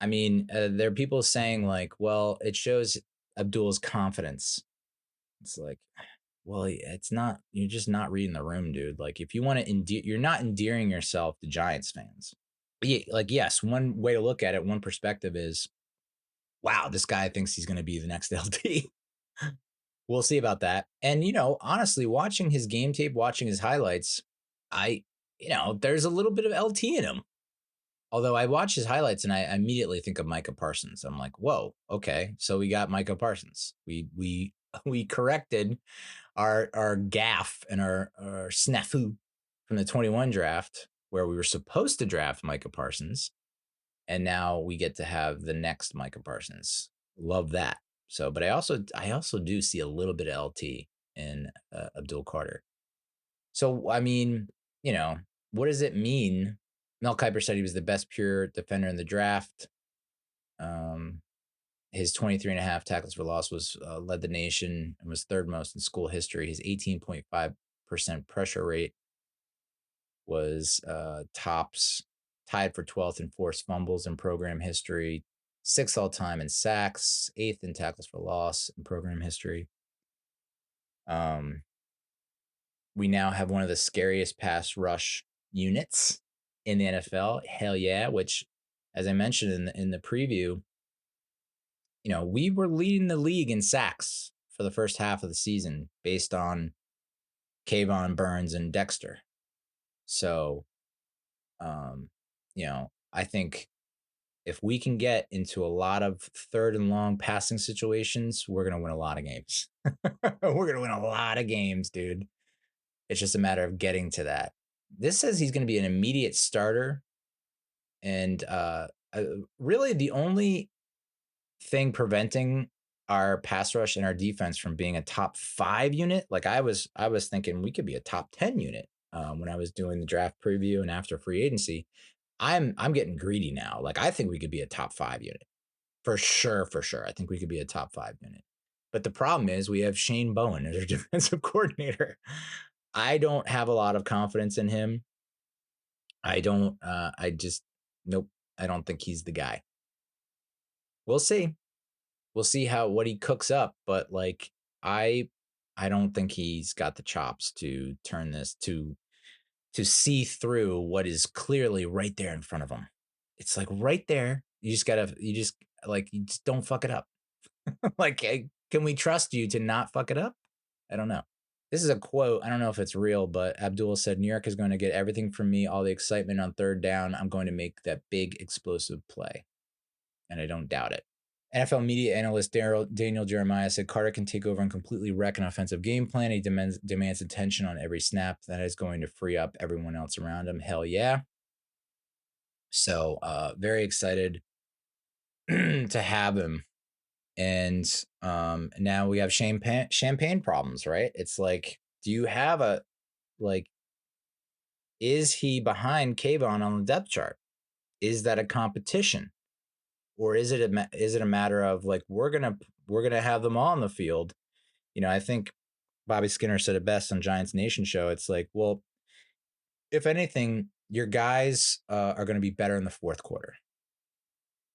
I mean, there are people saying like, well, it shows Abdul's confidence. It's like, well, it's not, you're just not reading the room, dude. Like if you want to you're not endearing yourself to Giants fans. Like, yes, one way to look at it, one perspective is, wow, this guy thinks he's going to be the next LT. We'll see about that. And, honestly, watching his game tape, watching his highlights, there's a little bit of LT in him. Although I watch his highlights and I immediately think of Micah Parsons. I'm like, whoa, okay. So we got Micah Parsons. We corrected our gaffe and our snafu from the 21 draft where we were supposed to draft Micah Parsons. And now we get to have the next Micah Parsons. Love that. So, but I also do see a little bit of LT in Abdul Carter. So, I mean, what does it mean? Mel Kiper said he was the best pure defender in the draft. His 23.5 tackles for loss was led the nation and was third most in school history. His 18.5% pressure rate was tops, tied for 12th in forced fumbles in program history, 6th all time in sacks, 8th in tackles for loss in program history. We now have one of the scariest pass rush units in the NFL. Hell yeah! Which, as I mentioned in the preview, we were leading the league in sacks for the first half of the season based on Kayvon, Burns, and Dexter. So, I think if we can get into a lot of third and long passing situations, we're going to win a lot of games. We're going to win a lot of games, dude. It's just a matter of getting to that. This says he's going to be an immediate starter. And really the only thing preventing our pass rush and our defense from being a top 5 unit, like I was thinking we could be a top 10 unit when I was doing the draft preview and after free agency. I'm getting greedy now. Like I think we could be a top 5 unit. For sure. I think we could be a top 5 unit. But the problem is we have Shane Bowen as our defensive coordinator. I don't have a lot of confidence in him. Nope. I don't think he's the guy. We'll see. We'll see what he cooks up, but like I don't think he's got the chops to turn this to see through what is clearly right there in front of him. It's like right there. You just don't fuck it up. Like, can we trust you to not fuck it up? I don't know. This is a quote. I don't know if it's real, but Abdul said, New York is going to get everything from me, all the excitement on third down. I'm going to make that big explosive play. And I don't doubt it. NFL media analyst Daniel Jeremiah said Carter can take over and completely wreck an offensive game plan. He demands attention on every snap. That is going to free up everyone else around him. Hell yeah. So very excited to have him. And now we have champagne problems, right? It's like, do you have is he behind Kayvon on the depth chart? Is that a competition? Or is it a matter of like we're gonna have them all on the field? I think Bobby Skinner said it best on Giants Nation show. It's like, well, if anything, your guys are going to be better in the fourth quarter,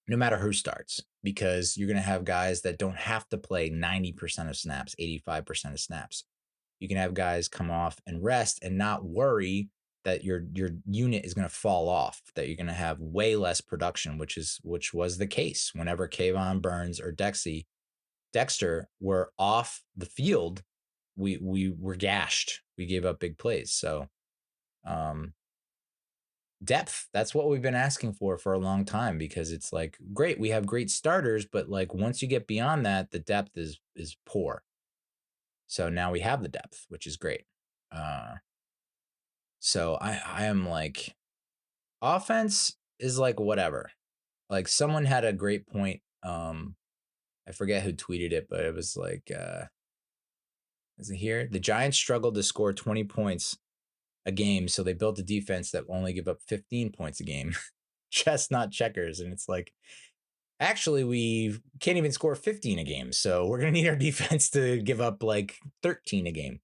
no matter who starts, because you're going to have guys that don't have to play 90% of snaps, 85% of snaps. You can have guys come off and rest and not worry that your unit is going to fall off, that you're going to have way less production, which was the case whenever Kayvon, Burns, or Dexter were off the field. We were gashed. We gave up big plays. So depth, that's what we've been asking for a long time, because it's like, great, we have great starters, but like once you get beyond that, the depth is poor. So now we have the depth, which is great. So I am like, offense is like whatever. Like someone had a great point. I forget who tweeted it, but it was like, is it here? The Giants struggled to score 20 points a game, so they built a defense that will only give up 15 points a game. Chess, not checkers. And it's like, actually, we can't even score 15 a game, so we're going to need our defense to give up like 13 a game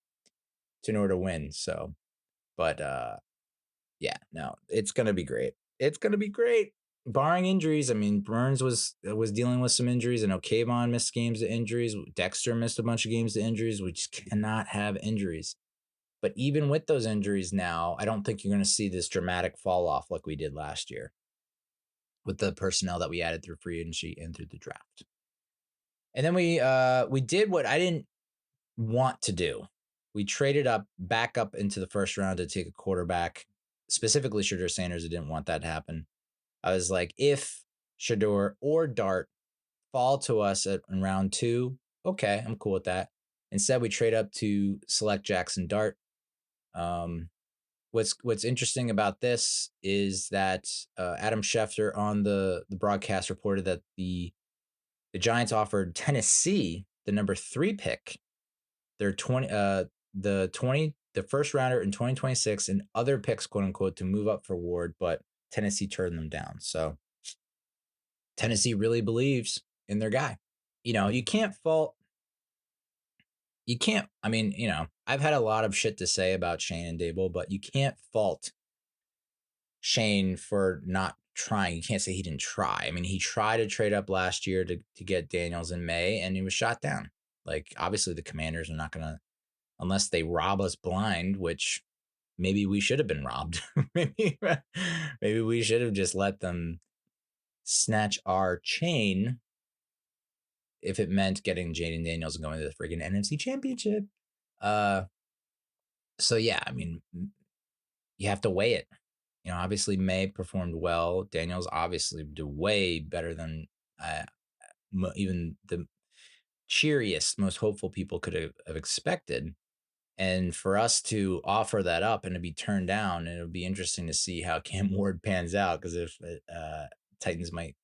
in order to win. So, but yeah, no, it's going to be great. It's going to be great. Barring injuries. I mean, Burns was dealing with some injuries. I know Kayvon missed games to injuries. Dexter missed a bunch of games to injuries. We just cannot have injuries. But even with those injuries now, I don't think you're going to see this dramatic fall off like we did last year with the personnel that we added through free agency and through the draft. And then we did what I didn't want to do. We traded back up into the first round to take a quarterback, specifically Shedeur Sanders. I didn't want that to happen. I was like, if Shedeur or Dart fall to us in round 2, okay, I'm cool with that. Instead, we trade up to select Jaxson Dart. What's interesting about this is that Adam Schefter on the broadcast reported that the Giants offered Tennessee the number 3 pick, their the first rounder in 2026 and other picks, quote unquote, to move up for Ward, but Tennessee turned them down. So Tennessee really believes in their guy. You can't fault. I mean, I've had a lot of shit to say about Shane and Dable, but you can't fault Shane for not trying. You can't say he didn't try. I mean, he tried to trade up last year to get Daniels in May, and he was shot down. Like, obviously the Commanders are not going to, unless they rob us blind, which maybe we should have been robbed. maybe we should have just let them snatch our chain. if it meant getting Jaden Daniels and going to the friggin' NFC Championship. So yeah, I mean, you have to weigh it. You know, obviously May performed well. Daniels obviously did way better than even the cheeriest, most hopeful people could have expected. And for us to offer that up and to be turned down, it'll be interesting to see how Cam Ward pans out, because if Titans might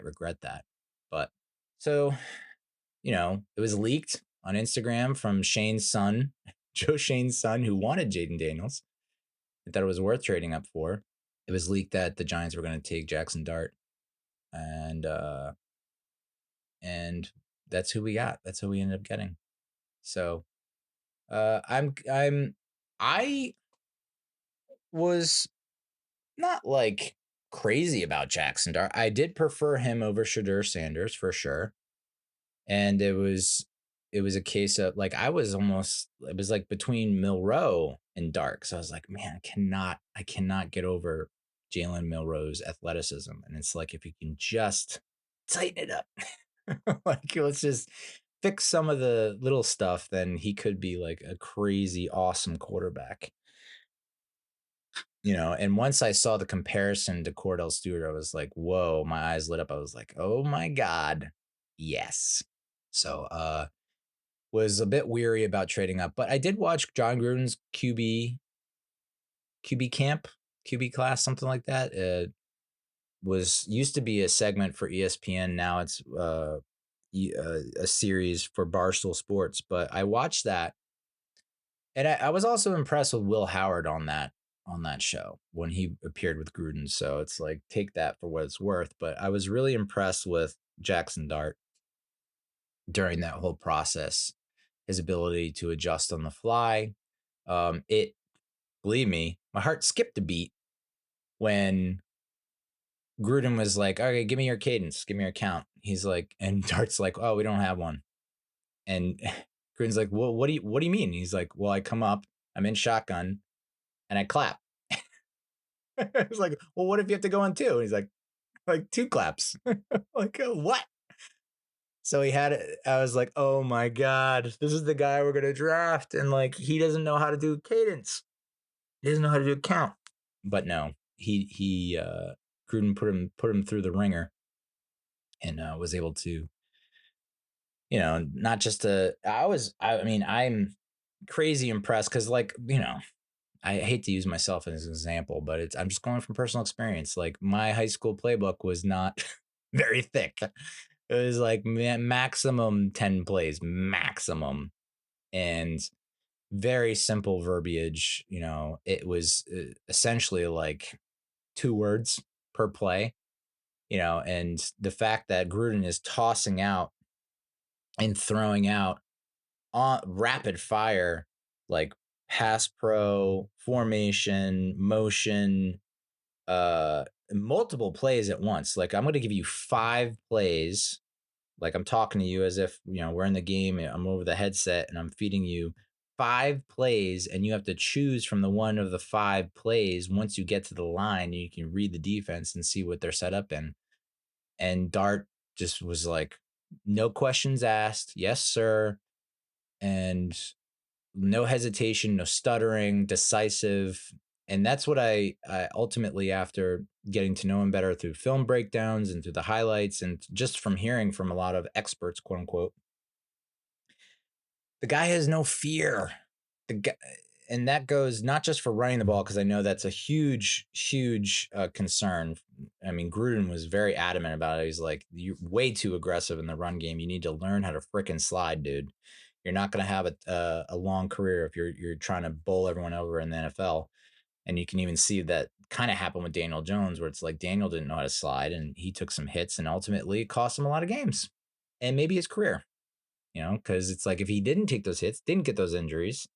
regret that. But so, you know, it was leaked on Instagram from Shane's son, Joe Shane's son, who wanted Jaden Daniels and thought it was worth trading up for. It was leaked that the Giants were going to take Jaxson Dart, and that's who we got. That's who we ended up getting. So I was not like crazy about Jaxson Dart. I did prefer him over Shedeur Sanders for sure. And it was a case of like, it was like between Milroe and Dart. So I was like, man, I cannot get over Jalen Milroe's athleticism. And it's like, if you can just tighten it up, like, let's just fix some of the little stuff, then he could be like a crazy awesome quarterback. You know, and once I saw the comparison to Cordell Stewart, I was like, whoa, my eyes lit up. I was like, oh my God, yes. So was a bit weary about trading up, but I did watch John Gruden's QB camp, QB class, something like that. Used to be a segment for ESPN. Now it's a series for Barstool Sports, but I watched that. And I was also impressed with Will Howard on that show when he appeared with Gruden. So it's like, take that for what it's worth. But I was really impressed with Jaxson Dart during that whole process, his ability to adjust on the fly. Believe me, my heart skipped a beat when Gruden was like, okay, give me your cadence, give me your count. He's like, and Dart's like, oh, we don't have one. And Gruden's like, well, what do you mean? He's like, well, I come up, I'm in shotgun, and I clap. It's like, well, what if you have to go on two? And he's like two claps. Like, what? So he had it. I was like, oh my God, this is the guy we're gonna draft, and like, he doesn't know how to do cadence. He doesn't know how to do a count. But no, he Gruden put him through the ringer, and was able to, you know, not just I'm crazy impressed, because, like, you know, I hate to use myself as an example, but I'm just going from personal experience. Like, my high school playbook was not very thick. It was like maximum 10 plays, maximum, and very simple verbiage. You know, it was essentially like 2 words per play, you know, and the fact that Gruden is tossing out and throwing out on rapid fire, like pass pro, formation, motion, multiple plays at once. Like, I'm going to give you 5 plays. Like, I'm talking to you as if, you know, we're in the game, I'm over the headset, and I'm feeding you 5 plays, and you have to choose from the one of the 5 plays. Once you get to the line, you can read the defense and see what they're set up in. And Dart just was like, no questions asked. Yes, sir. And no hesitation, no stuttering, decisive. And that's what I ultimately, after getting to know him better through film breakdowns and through the highlights, and just from hearing from a lot of experts, quote unquote, the guy has no fear. The guy, and that goes not just for running the ball, because I know that's a huge concern. I mean, Gruden was very adamant about it. He's like, you're way too aggressive in the run game. You need to learn how to frickin' slide, dude. You're not going to have a long career if you're trying to bowl everyone over in the NFL. And you can even see that kind of happen with Daniel Jones, where it's like Daniel didn't know how to slide, and he took some hits, and ultimately it cost him a lot of games and maybe his career, you know, because it's like, if he didn't take those hits, didn't get those injuries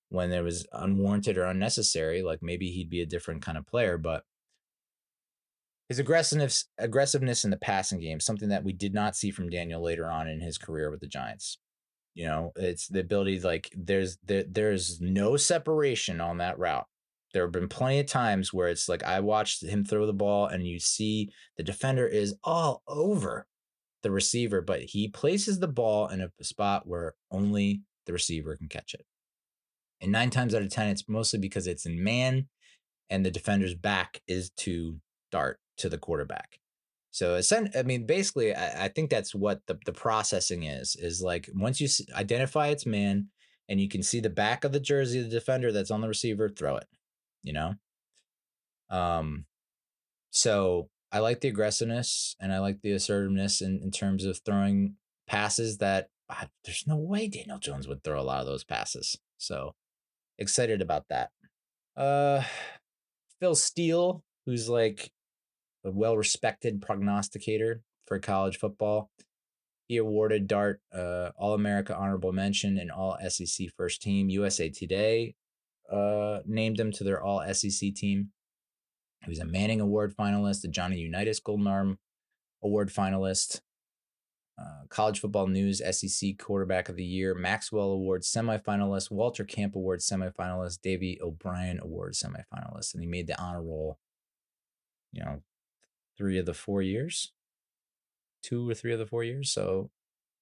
when there was unwarranted or unnecessary, like, maybe he'd be a different kind of player. But his aggressiveness in the passing game, something that we did not see from Daniel later on in his career with the Giants. You know, it's the ability, like, there's no separation on that route. There have been plenty of times where it's like, I watched him throw the ball and you see the defender is all over the receiver, but he places the ball in a spot where only the receiver can catch it. And 9 times out of 10, it's mostly because it's in man and the defender's back is to Dart to the quarterback. So basically, I think that's what the processing is like once you identify its man and you can see the back of the jersey of the defender that's on the receiver, throw it, you know? So I like the aggressiveness and I like the assertiveness in terms of throwing passes that there's no way Daniel Jones would throw a lot of those passes. So excited about that. Phil Steele, who's like a well-respected prognosticator for college football. He awarded Dart All-America Honorable Mention and All-SEC First Team. USA Today named him to their All-SEC team. He was a Manning Award finalist, a Johnny Unitas Golden Arm Award finalist, College Football News SEC Quarterback of the Year, Maxwell Award semifinalist, Walter Camp Award semifinalist, Davey O'Brien Award semifinalist, and he made the honor roll, 3 of the 4 years, 2 or 3 of the 4 years. So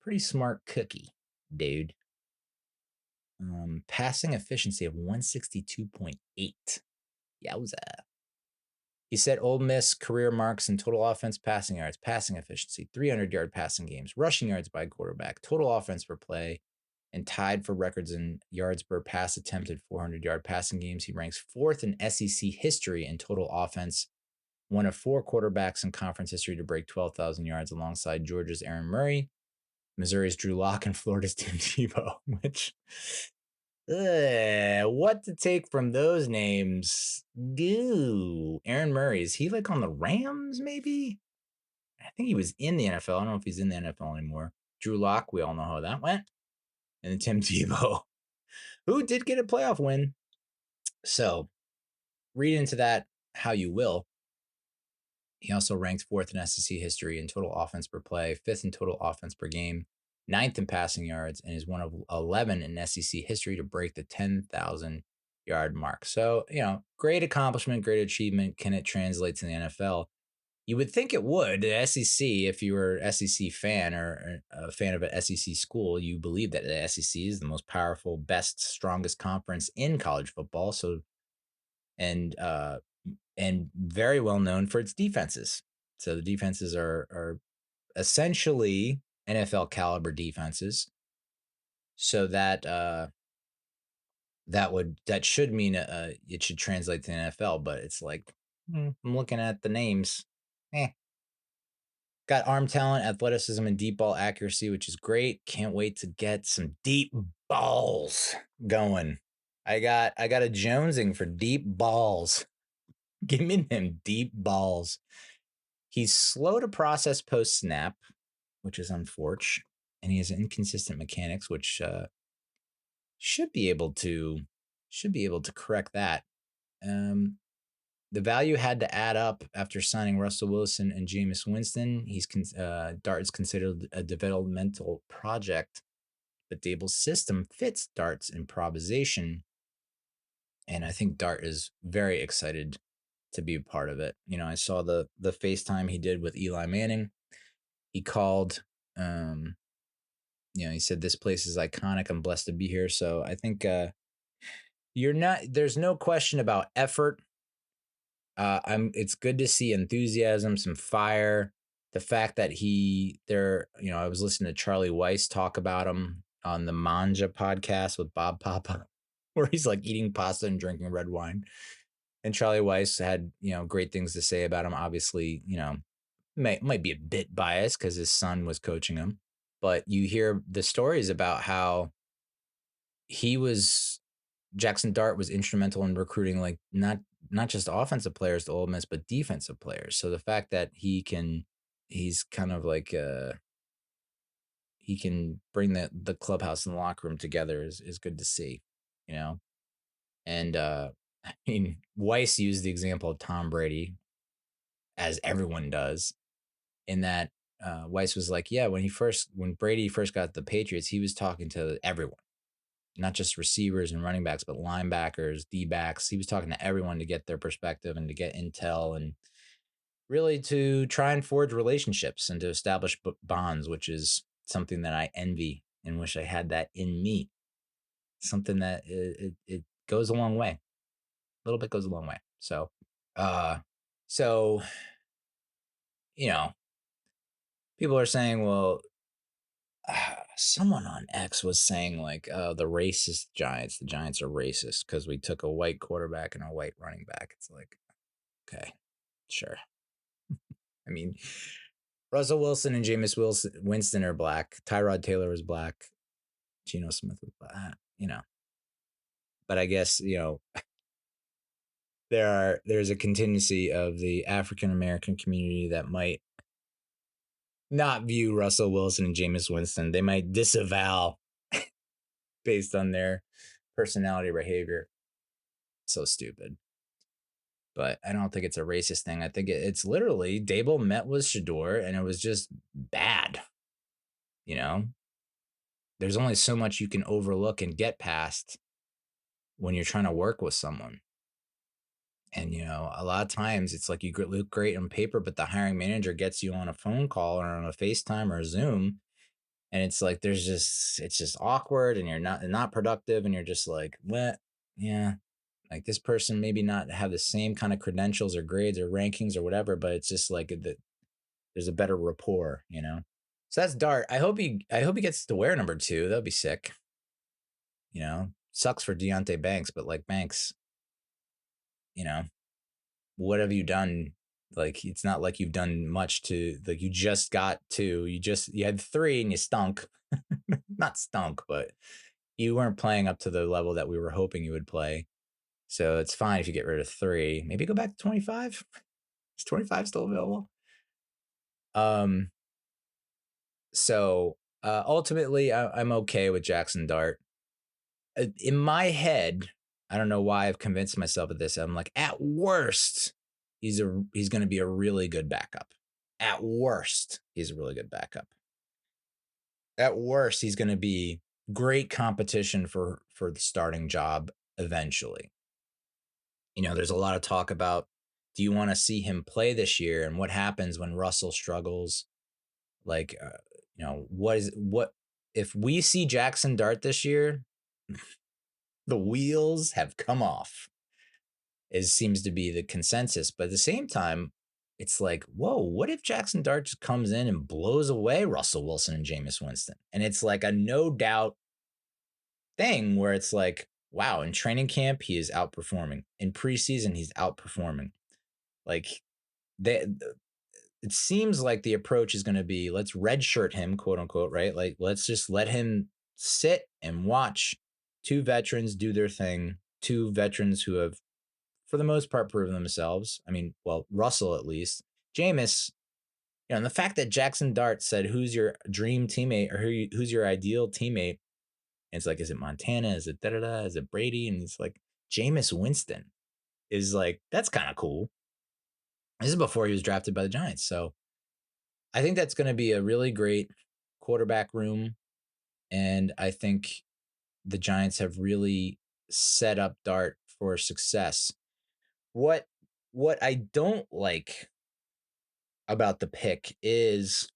pretty smart cookie, dude. Passing efficiency of 162.8. Yowza. He set Ole Miss career marks in total offense, passing yards, passing efficiency, 300-yard passing games, rushing yards by quarterback, total offense per play, and tied for records in yards per pass attempted, 400-yard passing games. He ranks 4th in SEC history in total offense, one of 4 quarterbacks in conference history to break 12,000 yards alongside Georgia's Aaron Murray, Missouri's Drew Lock, and Florida's Tim Tebow, which... what to take from those names? Aaron Murray, is he like on the Rams, maybe? I think he was in the NFL. I don't know if he's in the NFL anymore. Drew Lock, we all know how that went. And then Tim Tebow, who did get a playoff win. So, read into that how you will. He also ranked 4th in SEC history in total offense per play, 5th in total offense per game, 9th in passing yards, and is one of 11 in SEC history to break the 10,000-yard mark. So, great accomplishment, great achievement. Can it translate to the NFL? You would think it would. The SEC, if you were an SEC fan or a fan of an SEC school, you believe that the SEC is the most powerful, best, strongest conference in college football. So, and very well known for its defenses. So the defenses are essentially NFL caliber defenses. So that should mean it should translate to the NFL, but it's like I'm looking at the names. Got arm talent, athleticism, and deep ball accuracy, which is great. Can't wait to get some deep balls going. I got a jonesing for deep balls. Give me them deep balls. He's slow to process post snap, which is unfortunate, and he has inconsistent mechanics, which should be able to correct that. The value had to add up after signing Russell Wilson and Jameis Winston. Dart is considered a developmental project, but Dable's system fits Dart's improvisation, and I think Dart is very excited to be a part of it. I saw the FaceTime he did with Eli Manning. He called, he said, "This place is iconic. I'm blessed to be here." So I think there's no question about effort. It's good to see enthusiasm, some fire. The fact that I was listening to Charlie Weiss talk about him on the Manja podcast with Bob Papa, where he's like eating pasta and drinking red wine. And Charlie Weiss had, great things to say about him. Obviously, might be a bit biased because his son was coaching him. But you hear the stories about how Jaxson Dart was instrumental in recruiting, like, not just offensive players to Ole Miss, but defensive players. So the fact that he's kind of like, he can bring the clubhouse and the locker room together is good to see, And Weiss used the example of Tom Brady, as everyone does, in that Weiss was like, yeah, when Brady first got the Patriots, he was talking to everyone, not just receivers and running backs, but linebackers, D-backs. He was talking to everyone to get their perspective and to get intel. And really to try and forge relationships and to establish bonds, which is something that I envy and wish I had that in me. Something that it goes a long way. A little bit goes a long way. So, uh, so, people are saying, well, someone on X was saying like, the racist Giants, the Giants are racist because we took a white quarterback and a white running back. It's like, okay, sure. I mean, Russell Wilson and Jameis Winston are black. Tyrod Taylor was black. Geno Smith was black, But I guess, there's a contingency of the African American community that might not view Russell Wilson and Jameis Winston. They might disavow based on their personality or behavior. So stupid. But I don't think it's a racist thing. I think it's literally Dable met with Shedeur and it was just bad. There's only so much you can overlook and get past when you're trying to work with someone. And, a lot of times it's like you look great on paper, but the hiring manager gets you on a phone call or on a FaceTime or a Zoom. And it's like, it's just awkward and you're not productive. And you're just like, what? Yeah. Like this person maybe not have the same kind of credentials or grades or rankings or whatever, but it's just like there's a better rapport, So that's Dart. I hope he gets to wear number 2. That'd be sick. Sucks for Deonte Banks, but like Banks, what have you done? Like, it's not like you've done much to, like, you just got 2. You had 3 and you stunk. Not stunk, but you weren't playing up to the level that we were hoping you would play. So it's fine if you get rid of 3. Maybe go back to 25. Is 25 still available? So ultimately, I'm okay with Jaxson Dart. In my head, I don't know why I've convinced myself of this. I'm like, at worst, he's going to be a really good backup. At worst, he's a really good backup. At worst, he's going to be great competition for the starting job eventually. There's a lot of talk about, do you want to see him play this year and what happens when Russell struggles? Like, what if we see Jaxson Dart this year? The wheels have come off. It seems to be the consensus. But at the same time, it's like, whoa, what if Jaxson Dart just comes in and blows away Russell Wilson and Jameis Winston? And it's like a no doubt thing where it's like, wow, in training camp, he is outperforming. In preseason, he's outperforming. Like, it seems like the approach is going to be, let's redshirt him, quote unquote, right? Like, let's just let him sit and watch 2 veterans do their thing, 2 veterans who have, for the most part, proven themselves. I mean, well, Russell at least. Jameis, and the fact that Jaxson Dart said, who's your dream teammate or who's your ideal teammate? And it's like, is it Montana? Is it da-da-da? Is it Brady? And it's like, Jameis Winston is like, that's kind of cool. This is before he was drafted by the Giants. So I think that's going to be a really great quarterback room. And I think the Giants have really set up Dart for success. What I don't like about the pick is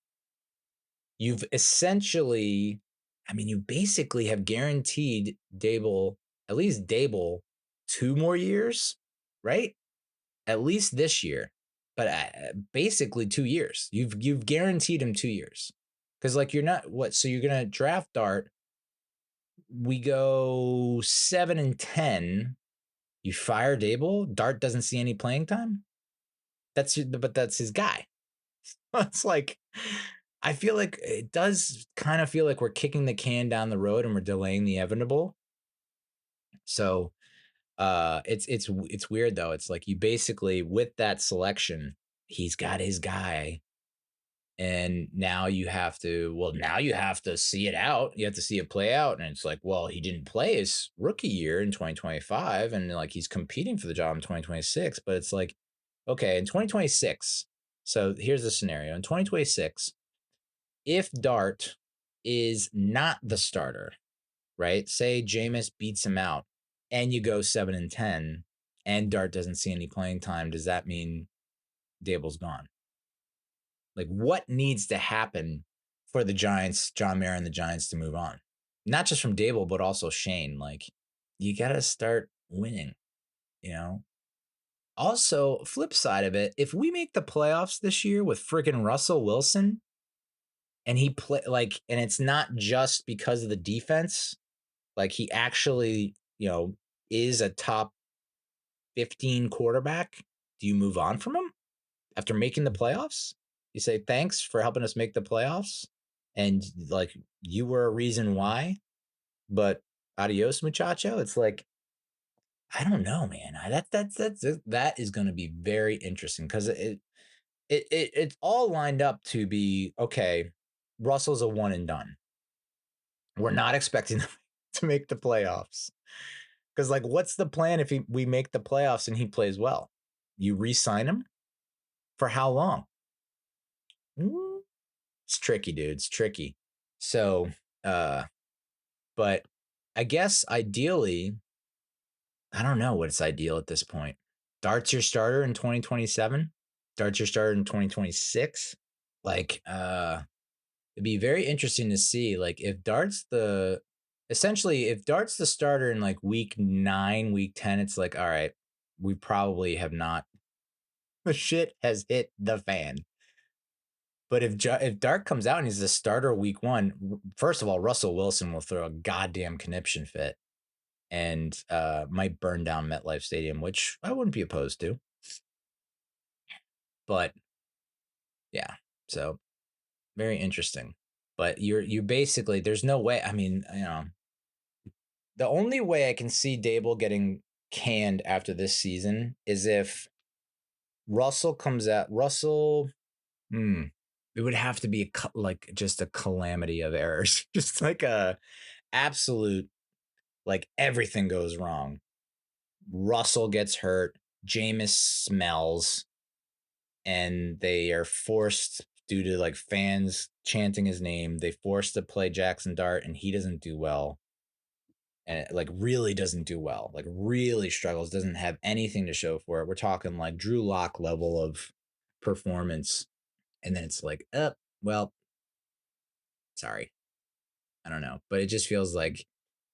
you've essentially, you basically have guaranteed at least Dable 2 more years, right? At least this year, but basically 2 years. You've guaranteed him 2 years. Because like you're not so you're gonna draft Dart. We go 7-10. You fire Dable. Dart doesn't see any playing time. But that's his guy. It's like, I feel like it does kind of feel like we're kicking the can down the road and we're delaying the inevitable. So it's weird though. It's like you basically, with that selection, he's got his guy. And now you have to see it out. You have to see it play out. And it's like, well, he didn't play his rookie year in 2025. And like, he's competing for the job in 2026. But it's like, okay, in 2026. So here's the scenario. In 2026, if Dart is not the starter, right? Say Jameis beats him out and you go 7-10 and Dart doesn't see any playing time. Does that mean Dable's gone? Like, what needs to happen for the Giants, John Mara and the Giants, to move on? Not just from Dable, but also Shane. Like, you got to start winning, you know? Also, flip side of it, if we make the playoffs this year with freaking Russell Wilson and he play like, and it's not just because of the defense, like he actually, is a top 15 quarterback, do you move on from him after making the playoffs? You say, thanks for helping us make the playoffs. And like, you were a reason why, but adios, muchacho. It's like, I don't know, man. That is going to be very interesting because it's all lined up to be, okay, Russell's a one and done. We're not expecting them to make the playoffs. Because, like, what's the plan if we make the playoffs and he plays well? You re-sign him? For how long? It's tricky, dude. It's tricky. So, but I guess ideally, I don't know what's ideal at this point. Dart's your starter in 2027. Dart's your starter in 2026. Like, it'd be very interesting to see, like, if Dart's the starter in like week 9, week 10, it's like, all right, we probably have not. The shit has hit the fan. But if Dart comes out and he's the starter week 1, first of all, Russell Wilson will throw a goddamn conniption fit and might burn down MetLife Stadium, which I wouldn't be opposed to. But yeah, so very interesting. But you basically, there's no way. I mean, the only way I can see Dable getting canned after this season is if Russell comes out. It would have to be just a calamity of errors, just like a absolute, like everything goes wrong. Russell gets hurt, Jameis smells, and they are forced, due to like fans chanting his name, they forced to play Jaxson Dart, and he doesn't do well. And it, like, really doesn't do well, like really struggles, doesn't have anything to show for it. We're talking like Drew Lock level of performance. And then it's like, well, sorry. I don't know. But it just feels like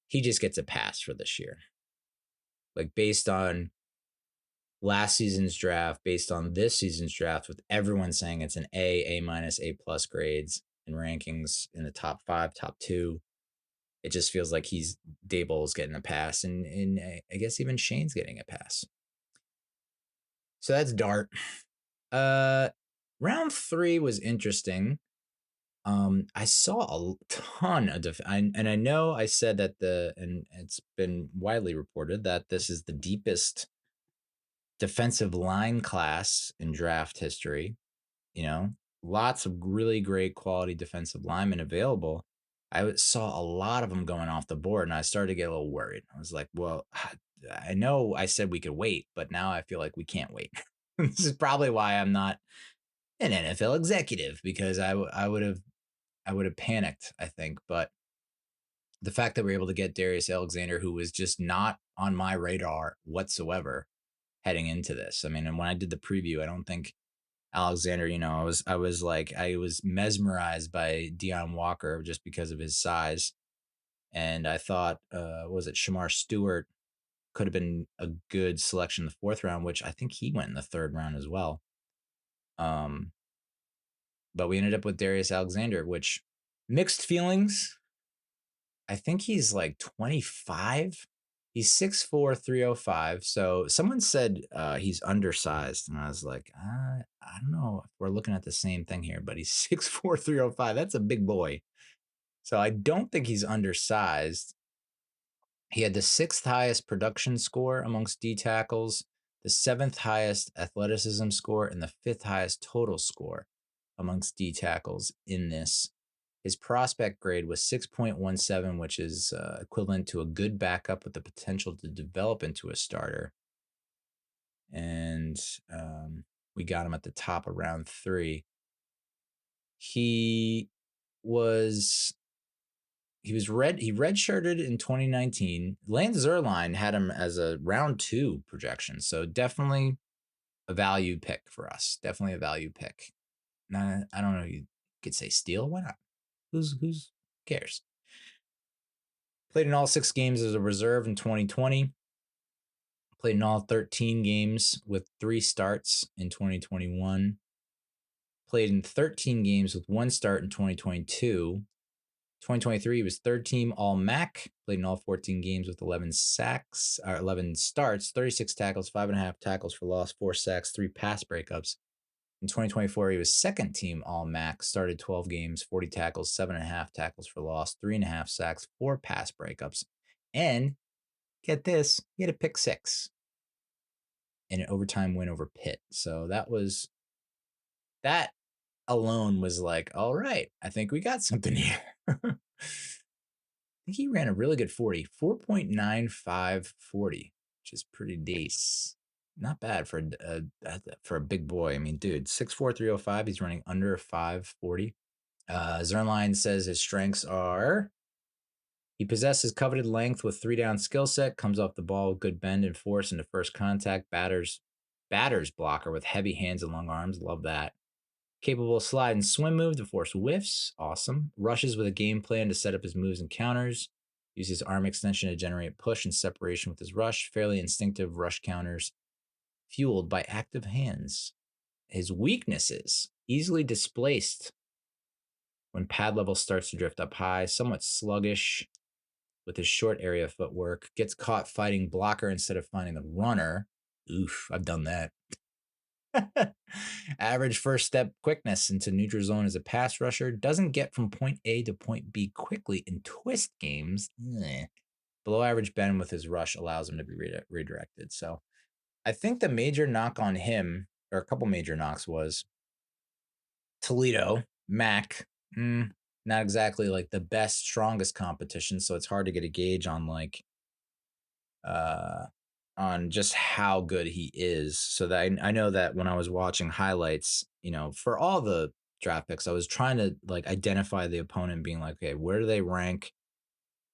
he just gets a pass for this year. Like, based on last season's draft, based on this season's draft, with everyone saying it's an A minus, A plus grades and rankings in the top 5, top 2. It just feels like Dable's getting a pass, and I guess even Shane's getting a pass. So that's Dart. Round 3 was interesting. I saw a ton of and I know I said that and it's been widely reported that this is the deepest defensive line class in draft history. Lots of really great quality defensive linemen available. I saw a lot of them going off the board, and I started to get a little worried. I was like, well, I know I said we could wait, but now I feel like we can't wait. This is probably why I'm not an NFL executive, because I would have panicked, I think. But the fact that we're able to get Darius Alexander, who was just not on my radar whatsoever heading into this. I mean, and when I did the preview, I don't think Alexander, I was mesmerized by Deion Walker just because of his size. And I thought, Shamar Stewart could have been a good selection in the 4th round, which I think he went in the 3rd round as well. But we ended up with Darius Alexander, which, mixed feelings. I think he's like 25. He's 6'4", 305. So someone said he's undersized. And I was like, I don't know if we're looking at the same thing here, but he's 6'4", 305. That's a big boy. So I don't think he's undersized. He had the 6th highest production score amongst D tackles, the 7th highest athleticism score, and the 5th highest total score amongst D tackles in this. His prospect grade was 6.17, which is equivalent to a good backup with the potential to develop into a starter. And we got him at the top of round 3. He redshirted in 2019. Lance Zierlein had him as a round 2 projection. So definitely a value pick for us. Definitely a value pick. Nah, I don't know. You could say steal. Why not? Who's cares? Played in all 6 games as a reserve in 2020. Played in all 13 games with 3 starts in 2021. Played in 13 games with 1 start in 2022. 2023, he was 3rd team All-MAC. Played in all 14 games with 11 starts, 36 tackles, 5.5 tackles for loss, 4 sacks, 3 pass breakups. In 2024, he was 2nd team All-MAC. Started 12 games, 40 tackles, 7.5 tackles for loss, 3.5 sacks, 4 pass breakups, and get this, he had a pick 6 in an overtime win over Pitt. So that alone was like, all right, I think we got something here. I think he ran a really good 40, 4.95 40, which is pretty decent. Not bad for a big boy. I mean, dude, 6'4", 305. He's running under 540. Zernline says his strengths are: he possesses coveted length with 3-down skill set, comes off the ball with good bend and force into first contact, batters blocker with heavy hands and long arms. Love that. Capable of slide and swim move to force whiffs. Awesome. Rushes with a game plan to set up his moves and counters. Uses arm extension to generate push and separation with his rush. Fairly instinctive rush counters fueled by active hands. His weaknesses: easily displaced when pad level starts to drift up high, somewhat sluggish with his short area footwork, gets caught fighting blocker instead of finding the runner. Oof, I've done that. Average first step quickness into neutral zone as a pass rusher. Doesn't get from point A to point B quickly in twist games. Below average bend with his rush allows him to be redirected. So I think the major knock on him, or a couple major knocks, was Toledo, MAC. Not exactly like the best, strongest competition. So it's hard to get a gauge on on just how good he is. So that I know that when I was watching highlights, for all the draft picks, I was trying to identify the opponent, being like, okay, where do they rank?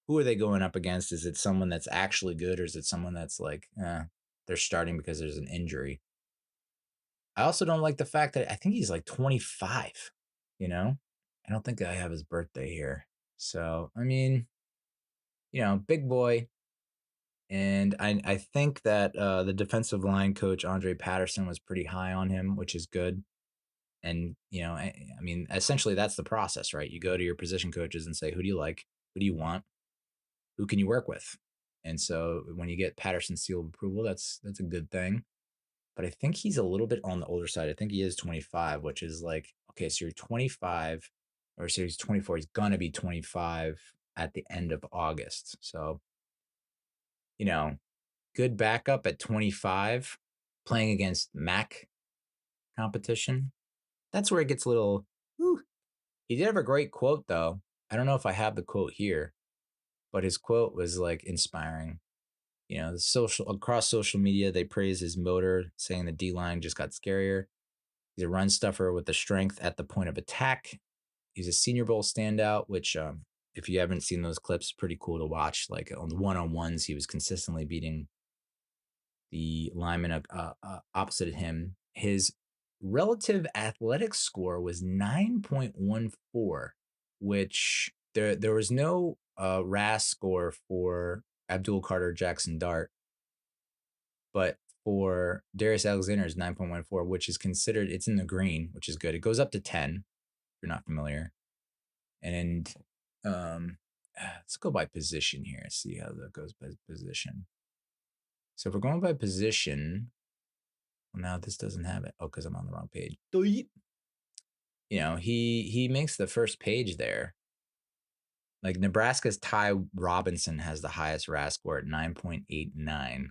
Who are they going up against? Is it someone that's actually good, or is it someone that's they're starting because there's an injury? I also don't like the fact that I think he's like 25, I don't think I have his birthday here. So, I mean, big boy. And I think that the defensive line coach, Andre Patterson, was pretty high on him, which is good. And, I mean, essentially that's the process, right? You go to your position coaches and say, who do you like? Who do you want? Who can you work with? And so when you get Patterson's seal of approval, that's a good thing. But I think he's a little bit on the older side. I think he is 25, which is like, okay, so you're 25, or so he's 24. He's going to be 25 at the end of August. So, good backup at 25, playing against MAC competition. That's where it gets a little, whew. He did have a great quote, though. I don't know if I have the quote here, but his quote was inspiring. Across social media, they praise his motor, saying the D-line just got scarier. He's a run stuffer with the strength at the point of attack. He's a Senior Bowl standout, which, if you haven't seen those clips, pretty cool to watch. Like on the one-on-ones, he was consistently beating the lineman opposite him. His relative athletic score was 9.14, which there was no RAS score for Abdul Carter Jaxson Dart, but for Darius Alexander is 9.14, which is considered, it's in the green, which is good. It goes up to 10, if you're not familiar. And let's go by position here, see how that goes by position. So if we're going by position, well, now this doesn't have it. Oh, because I'm on the wrong page. He makes the first page there. Like Nebraska's Ty Robinson has the highest RAS score at 9.89.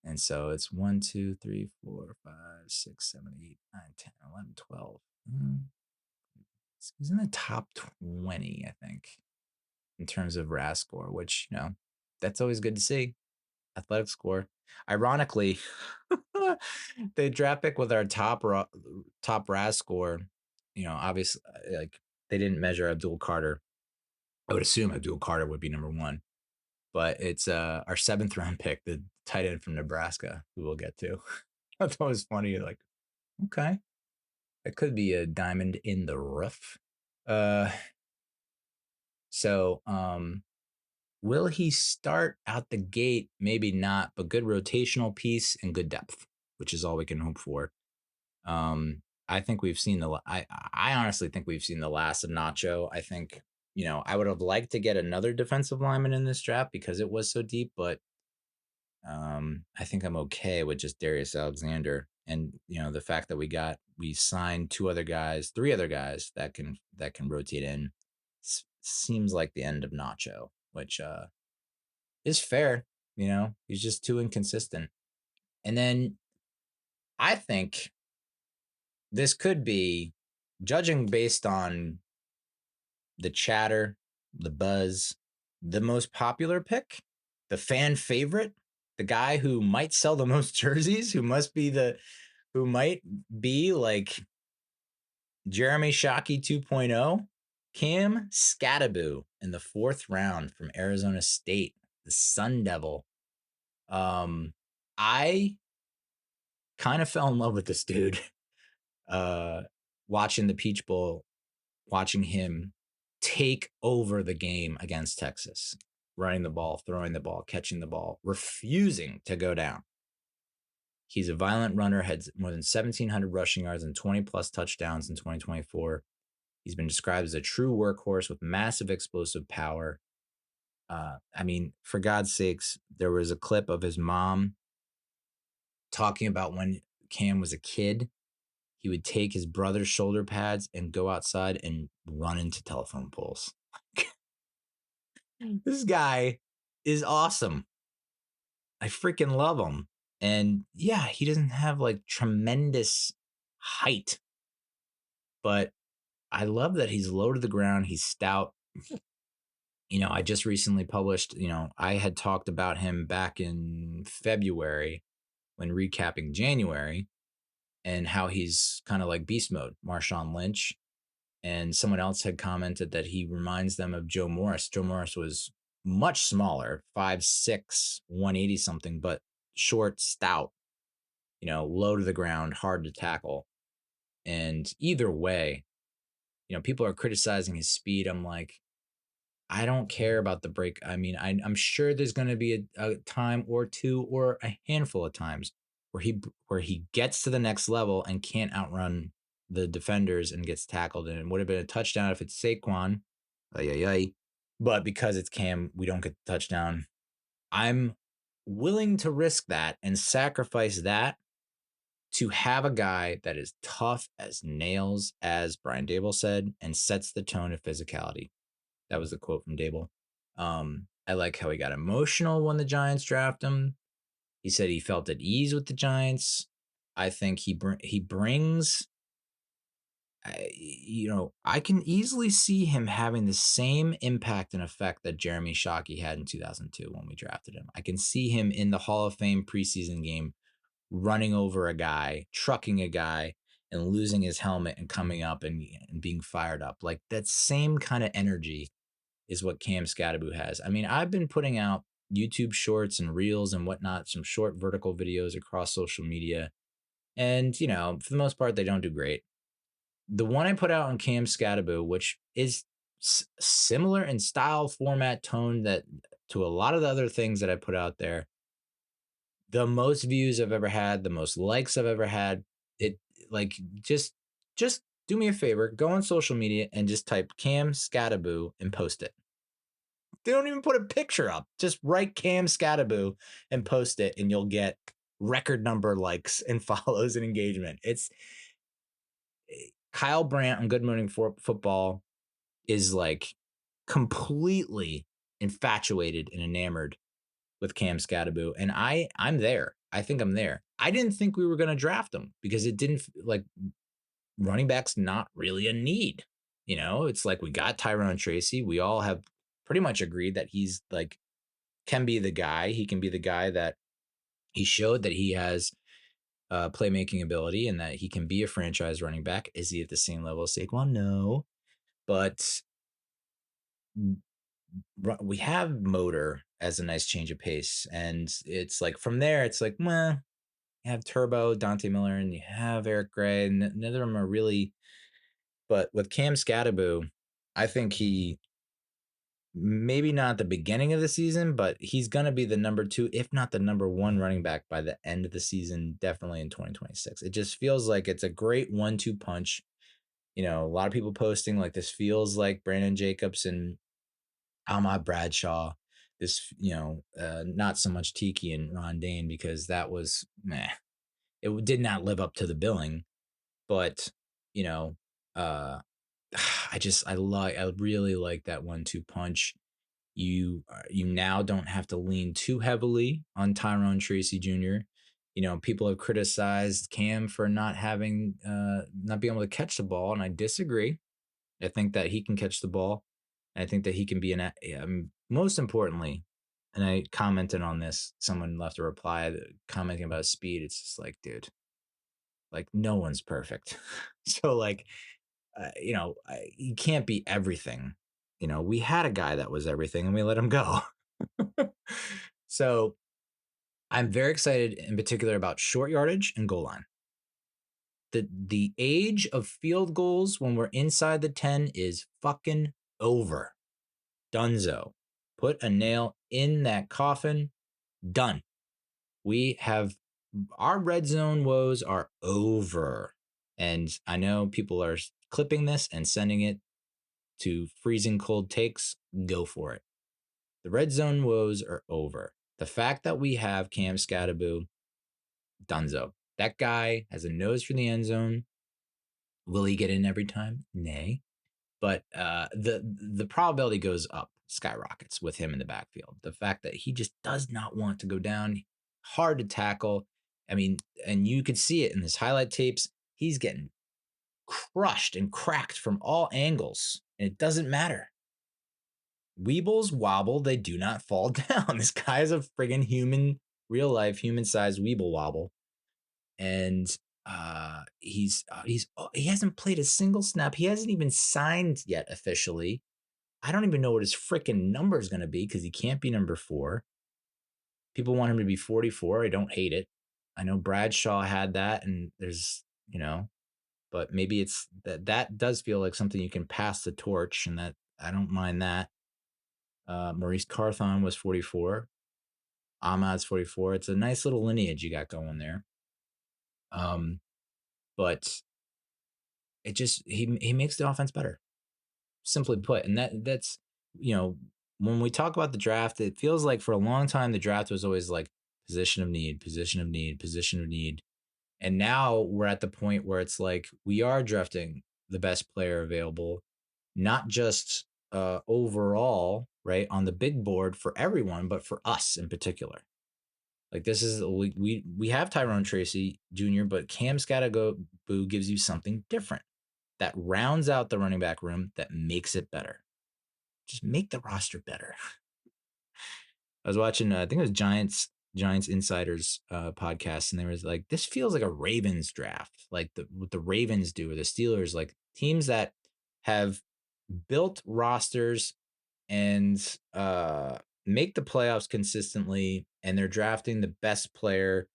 And so it's 1, 2, 3, 4, 5, 6, 7, 8, 9, 10, 11, 12. He's in the top 20, I think, in terms of RAS score, which, that's always good to see. Athletic score. Ironically, the draft pick with our top RAS score, obviously, they didn't measure Abdul Carter. I would assume Abdul Carter would be number 1, but it's our 7th round pick, the tight end from Nebraska, who we'll get to. I thought it was funny. Okay. That could be a diamond in the rough. Uh, so will he start out the gate? Maybe not, but good rotational piece and good depth, which is all we can hope for. I think we've seen I honestly think we've seen the last of Nacho. I think, I would have liked to get another defensive lineman in this draft because it was so deep, but I think I'm okay with just Darius Alexander. And, the fact that we signed three other guys that can rotate in seems like the end of Nacho, which is fair. He's just too inconsistent. And then I think this could be, judging based on the chatter, the buzz, the most popular pick, the fan favorite, the guy who might sell the most jerseys, who might be like Jeremy Shockey 2.0, Cam Skattebo in the 4th round from Arizona State, the Sun Devil. I kind of fell in love with this dude. Watching the Peach Bowl, watching him take over the game against Texas, running the ball, throwing the ball, catching the ball, refusing to go down. He's a violent runner, had more than 1,700 rushing yards and 20 plus touchdowns in 2024. He's been described as a true workhorse with massive explosive power. For God's sakes, there was a clip of his mom talking about when Cam was a kid. He would take his brother's shoulder pads and go outside and run into telephone poles. This guy is awesome. I freaking love him. And yeah, he doesn't have like tremendous height, but I love that he's low to the ground. He's stout. I just recently published, I had talked about him back in February when recapping January and how he's kind of like beast mode, Marshawn Lynch. And someone else had commented that he reminds them of Joe Morris. Joe Morris was much smaller, 5'6", 180 something, but short, stout, low to the ground, hard to tackle. And either way, people are criticizing his speed. I'm like, I don't care about the break. I'm sure there's going to be a time or two or a handful of times where he gets to the next level and can't outrun the defenders and gets tackled. And it would have been a touchdown if it's Saquon. But because it's Cam, we don't get the touchdown. I'm willing to risk that and sacrifice that to have a guy that is tough as nails, as Brian Dable said, and sets the tone of physicality. That was the quote from Dable. I like how he got emotional when the Giants draft him. He said he felt at ease with the Giants. I think he brings. I can easily see him having the same impact and effect that Jeremy Shockey had in 2002 when we drafted him. I can see him in the Hall of Fame preseason game running over a guy, trucking a guy, and losing his helmet and coming up and being fired up. Like that same kind of energy is what Cam Skattebo has. I've been putting out YouTube shorts and reels and whatnot, some short vertical videos across social media. And, for the most part, they don't do great. The one I put out on Cam Skattebo, which is similar in style, format, tone that to a lot of the other things that I put out there, the most views I've ever had, the most likes I've ever had. It like just do me a favor, go on social media and just type Cam Skattebo and post it. They don't even put a picture up. Just write Cam Skattebo and post it, and you'll get record number likes and follows and engagement. It's Kyle Brandt on Good Morning Football is like completely infatuated and enamored with Cam Skattebo, and I'm there. I think I'm there. I didn't think we were going to draft him because it didn't like running back's not really a need. It's like we got Tyrone Tracy. We all have pretty much agreed that he's like can be the guy. He can be the guy that he showed that he has playmaking ability and that he can be a franchise running back. Is he at the same level as Saquon? No, but we have motor as a nice change of pace, and it's like from there, it's like, meh. You have Turbo, Dante Miller, and you have Eric Gray. And neither of them are really. But with Cam Skattebo, I think he maybe not at the beginning of the season, but he's going to be the number 2, if not the number 1 running back by the end of the season, definitely in 2026. It just feels like it's a great 1-2 punch. A lot of people posting like this feels like Brandon Jacobs and Ahmad Bradshaw. This, not so much Tiki and Ron Dane because that was meh. It did not live up to the billing, but uh, I really like that 1-2 punch. You now don't have to lean too heavily on Tyrone Tracy Jr. People have criticized Cam for not being able to catch the ball, and I disagree. I think that he can catch the ball. I think that he can be most importantly, and I commented on this. Someone left a reply commenting about speed. It's just like, dude, like no one's perfect. So like, he can't be everything. We had a guy that was everything and we let him go. So I'm very excited in particular about short yardage and goal line. The age of field goals when we're inside the 10 is fucking over. Dunzo. Put a nail in that coffin. Done. We have our red zone woes are over. And I know people are clipping this and sending it to freezing cold takes. Go for it. The red zone woes are over. The fact that we have Cam Skattebo, dunzo. That guy has a nose for the end zone. Will he get in every time? Nay. But the probability goes up, skyrockets with him in the backfield. The fact that he just does not want to go down, hard to tackle. I mean, and you could see it in his highlight tapes. He's getting crushed and cracked from all angles, and it doesn't matter. Weebles wobble, they do not fall down. This guy is a friggin' human, real life, human sized Weeble wobble. And he hasn't played a single snap. He hasn't even signed yet officially. I don't even know what his freaking number is going to be because he can't be number 4. People want him to be 44. I don't hate it. I know Bradshaw had that, and there's, but maybe it's that does feel like something you can pass the torch, and that I don't mind that. Maurice Carthon was 44. Ahmad's 44. It's a nice little lineage you got going there. But it just he makes the offense better, simply put. And that's when we talk about the draft, it feels like for a long time the draft was always like position of need, position of need, position of need. And now we're at the point where it's like we are drafting the best player available, not just overall, right, on the big board for everyone, but for us in particular. Like this is we have Tyrone Tracy Jr., but Cam Skattebo gives you something different that rounds out the running back room that makes it better. Just make the roster better. I was watching, I think it was Giants Insiders podcast, and they was like, this feels like a Ravens draft, like what the Ravens do or the Steelers, like teams that have built rosters and make the playoffs consistently, and they're drafting the best player,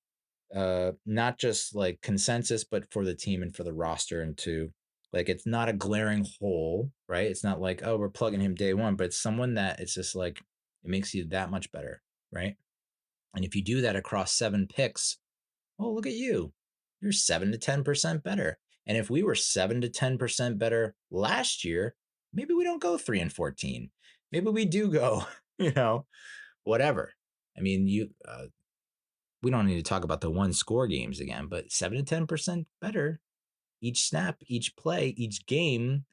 not just like consensus, but for the team and for the roster, and to like it's not a glaring hole, right? It's not like, oh, we're plugging him day one, but it's someone that it's just like it makes you that much better, right? And if you do that across 7 picks, oh, look at you. You're 7 to 10% better. And if we were 7 to 10% better last year, maybe we don't go 3-14. Maybe we do go, whatever. I mean, we don't need to talk about the 1-score games again, but 7 to 10% better each snap, each play, each game.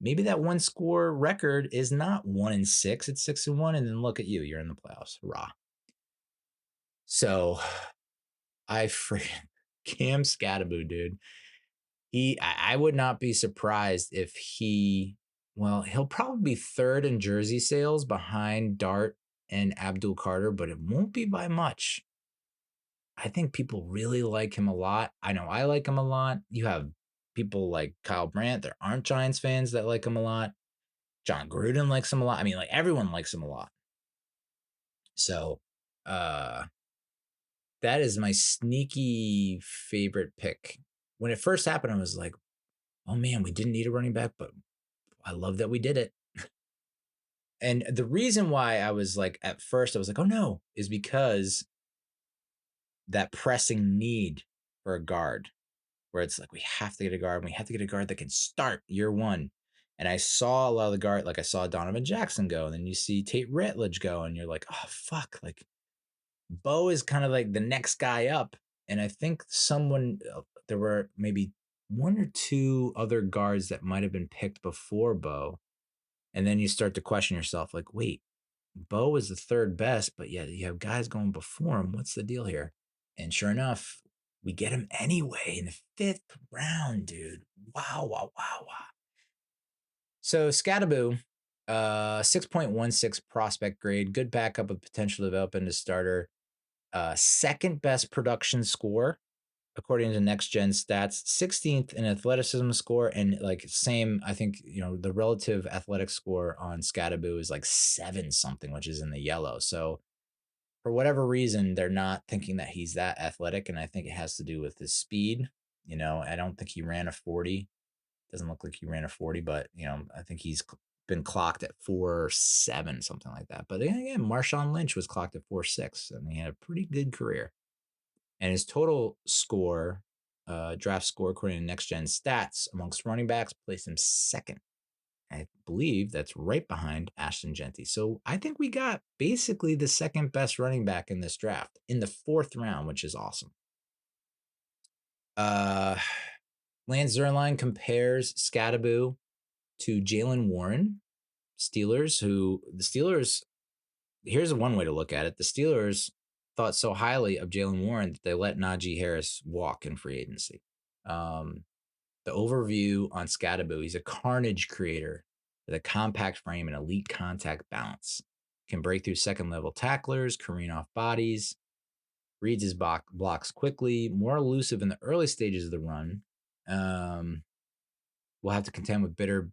Maybe that 1-score record is not 1-6, it's 6-1, and then look at you, you're in the playoffs. Hurrah. So I freaking Cam Skattebo, dude. I would not be surprised if he'll probably be 3rd in jersey sales behind Dart and Abdul Carter, but it won't be by much. I think people really like him a lot. I know I like him a lot. You have people like Kyle Brandt. There aren't Giants fans that like him a lot. John Gruden likes him a lot. I mean, like everyone likes him a lot. So, That is my sneaky favorite pick. When it first happened, I was like, oh man, we didn't need a running back, but I love that we did it. And the reason why I was like, at first, I was like, oh no, is because that pressing need for a guard, where it's like, we have to get a guard. We have to get a guard that can start year one. And I saw a lot of the guard, like I saw Donovan Jackson go, and then you see Tate Ratledge go, and you're like, oh, fuck. Like, Bo is kind of like the next guy up. And I think there were maybe one or two other guards that might have been picked before Bo. And then you start to question yourself, like, wait, Bo is the third best, but yet you have guys going before him. What's the deal here? And sure enough, we get him anyway in the 5th round, dude. Wow, wow, wow, wow. So Skattebo, 6.16 prospect grade, good backup with potential to develop into starter. Second best production score according to Next Gen Stats, 16th in athleticism score, and like same, I think, the relative athletic score on Skattebo is like 7 something, which is in the yellow. So for whatever reason, they're not thinking that he's that athletic, and I think it has to do with his speed. I don't think he ran a 40. Doesn't look like he ran a 40, but I think he's been clocked at 4.7, something like that. But again, Marshawn Lynch was clocked at 4.6, and he had a pretty good career. And his total score, draft score, according to Next Gen Stats, amongst running backs, placed him second. I believe that's right behind Ashton Jeanty. So I think we got basically the second best running back in this draft in the 4th round, which is awesome. Lance Zierlein compares Skattebo to Jaylen Warren, Steelers, here's one way to look at it. The Steelers thought so highly of Jaylen Warren that they let Najee Harris walk in free agency. The overview on Skattebo, he's a carnage creator with a compact frame and elite contact balance. Can break through second-level tacklers, careen off bodies, reads his blocks quickly, more elusive in the early stages of the run. We'll have to contend with bigger,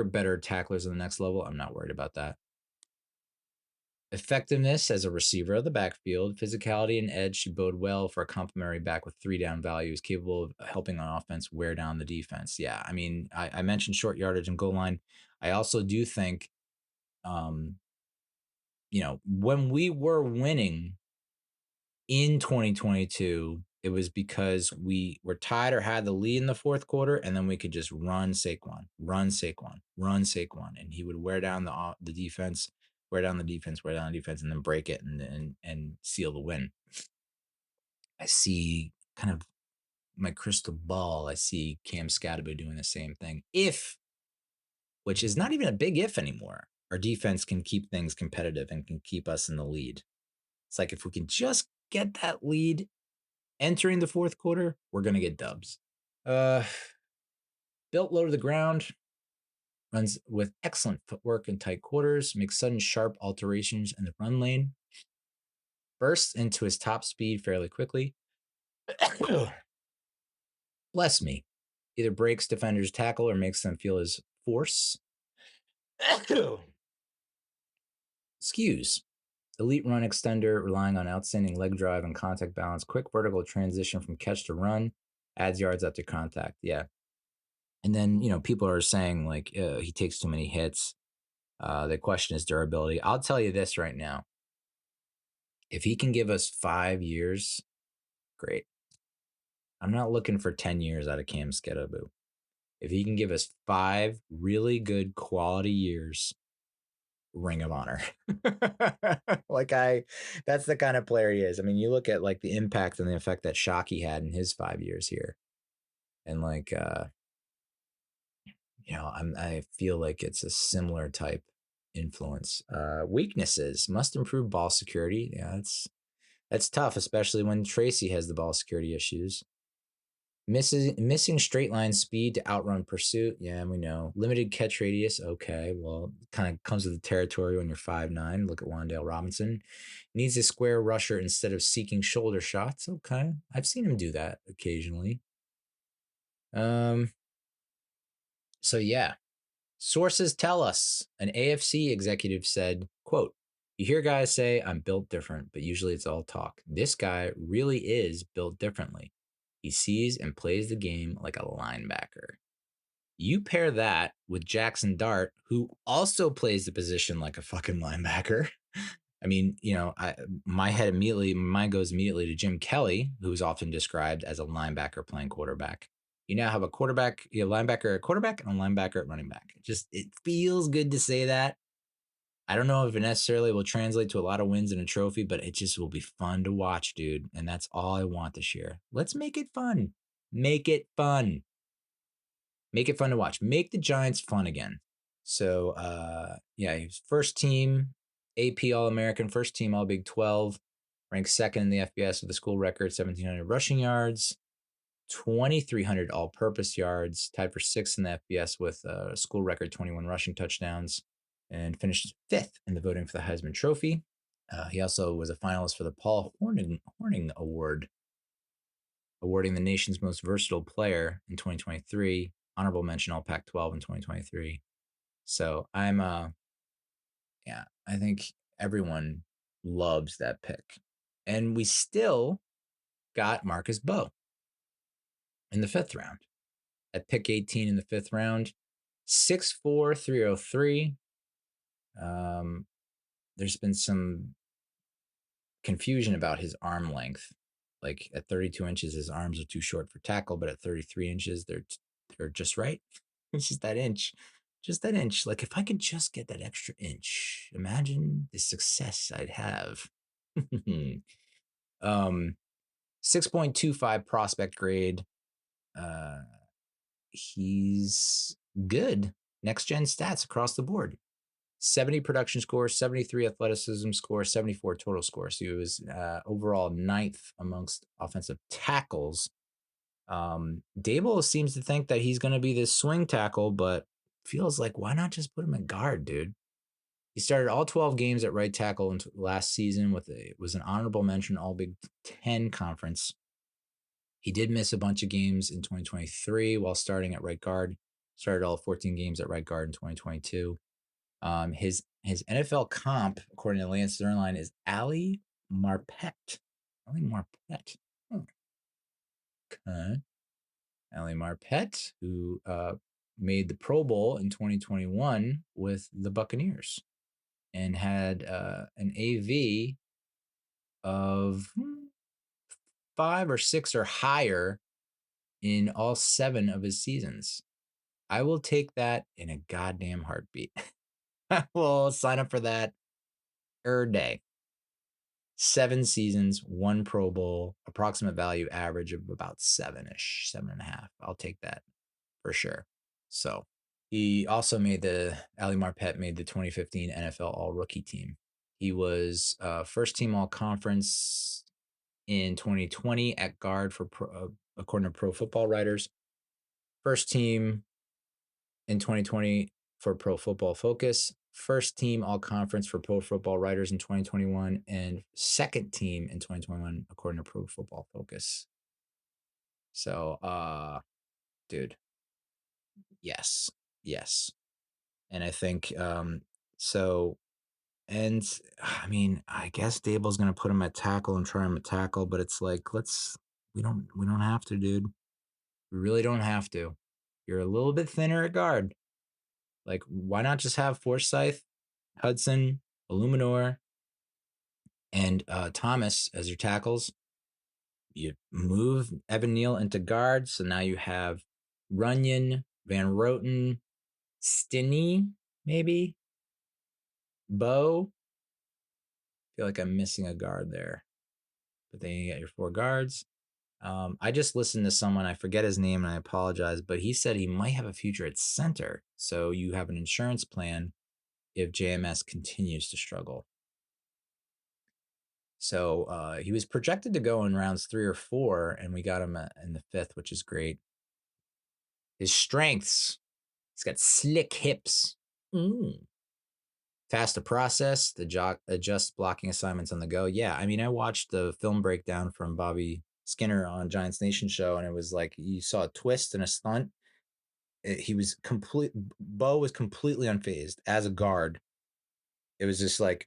better tacklers in the next level. I'm not worried about that. Effectiveness as a receiver of the backfield, physicality and edge should bode well for a complementary back with 3 down values, capable of helping on offense wear down the defense. Yeah, I mean, I mentioned short yardage and goal line. I also do think, when we were winning in 2022, it was because we were tied or had the lead in the 4th quarter, and then we could just run Saquon, and he would wear down the defense. Wear down the defense, and then break it and seal the win. I see kind of my crystal ball. I see Cam Skattebo doing the same thing. Which is not even a big if anymore, our defense can keep things competitive and can keep us in the lead. It's like if we can just get that lead entering the 4th quarter, we're going to get dubs. Built low to the ground, runs with excellent footwork in tight quarters, makes sudden sharp alterations in the run lane, bursts into his top speed fairly quickly. Bless me. Either breaks defenders' tackle or makes them feel his force. Skews. Elite run extender, relying on outstanding leg drive and contact balance. Quick vertical transition from catch to run. Adds yards after contact. Yeah. And then, people are saying, like, he takes too many hits. They question his durability. I'll tell you this right now. If he can give us 5 years, great. I'm not looking for 10 years out of Cam Skattebo. If he can give us 5 really good quality years, Ring of Honor. That's the kind of player he is. I mean, you look at like the impact and the effect that Shockey had in his 5 years here. And I feel like it's a similar type influence. Weaknesses: must improve ball security. Yeah, that's tough, especially when Tracy has the ball security issues. Missing straight line speed to outrun pursuit. Yeah, we know. Limited catch radius. Okay, well, kind of comes with the territory when you're 5'9". Look at Wan'Dale Robinson. Needs a square rusher instead of seeking shoulder shots. Okay, I've seen him do that occasionally. So yeah. Sources tell us, an AFC executive said, quote, You hear guys say, I'm built different, but usually it's all talk. This guy really is built differently. He sees and plays the game like a linebacker. You pair that with Jaxson Dart, who also plays the position like a fucking linebacker. I mean, my mind goes immediately to Jim Kelly, who is often described as a linebacker playing quarterback. You now have a quarterback, linebacker at quarterback, and a linebacker at running back. It feels good to say that. I don't know if it necessarily will translate to a lot of wins and a trophy, but it just will be fun to watch, dude. And that's all I want this year. Let's make it fun. Make it fun. Make it fun to watch. Make the Giants fun again. So, he was first team AP All-American, first team All Big 12, ranked second in the FBS with a school record 1,700 rushing yards, 2,300 all-purpose yards, tied for sixth in the FBS with a school record 21 rushing touchdowns, and finished fifth in the voting for the Heisman Trophy. He also was a finalist for the Paul Hornung Award, awarding the nation's most versatile player in 2023. Honorable mention All Pac-12 in 2023. So I think everyone loves that pick. And we still got Marcus Mbow in the fifth round. At pick 18 in the fifth round, 6'4", 303. There's been some confusion about his arm length. Like at 32 inches, his arms are too short for tackle, but at 33 inches, they're just right. It's just that inch. Just that inch. Like if I could just get that extra inch, imagine the success I'd have. 6.25 prospect grade. He's good. Next gen stats across the board. 70 production score, 73 athleticism score, 74 total score. So he was overall ninth amongst offensive tackles. Dable seems to think that he's going to be this swing tackle, but feels like why not just put him at guard, dude? He started all 12 games at right tackle last season was an honorable mention All Big 10 conference. He did miss a bunch of games in 2023 while starting at right guard. Started all 14 games at right guard in 2022. His NFL comp, according to Lance Zernline, is Ali Marpet. Ali Marpet. Okay. Ali Marpet, who made the Pro Bowl in 2021 with the Buccaneers and had an AV of 5 or 6 or higher in all 7 of his seasons. I will take that in a goddamn heartbeat. I will sign up for that every day. 7 seasons, 1 Pro Bowl, approximate value average of about 7-ish, 7.5. I'll take that for sure. So he also Ali Marpet made the 2015 NFL All-Rookie team. He was first team All-Conference in 2020 at guard according to Pro Football Writers. First team in 2020 for Pro Football Focus. First team All-Conference for Pro Football Writers in 2021, and second team in 2021 according to Pro Football Focus. So, dude, yes. And I think so. And I mean, I guess Dable's gonna put him at tackle and try him at tackle, but it's like we don't have to, dude. We really don't have to. You're a little bit thinner at guard. Like, why not just have Forsyth, Hudson, Illuminor, and Thomas as your tackles? You move Evan Neal into guard, so now you have Runyon, Van Roten, Stinney, maybe Bow. I feel like I'm missing a guard there, but then you got your 4 guards. I just listened to someone, I forget his name and I apologize, but he said he might have a future at center. So you have an insurance plan if JMS continues to struggle. So he was projected to go in rounds 3 or 4, and we got him in the 5th, which is great. His strengths: he's got slick hips, fast to process, adjust blocking assignments on the go. Yeah, I mean, I watched the film breakdown from Bobby Skinner on Giants Nation show, and it was like you saw a twist and a stunt. Bo was completely unfazed as a guard. It was just like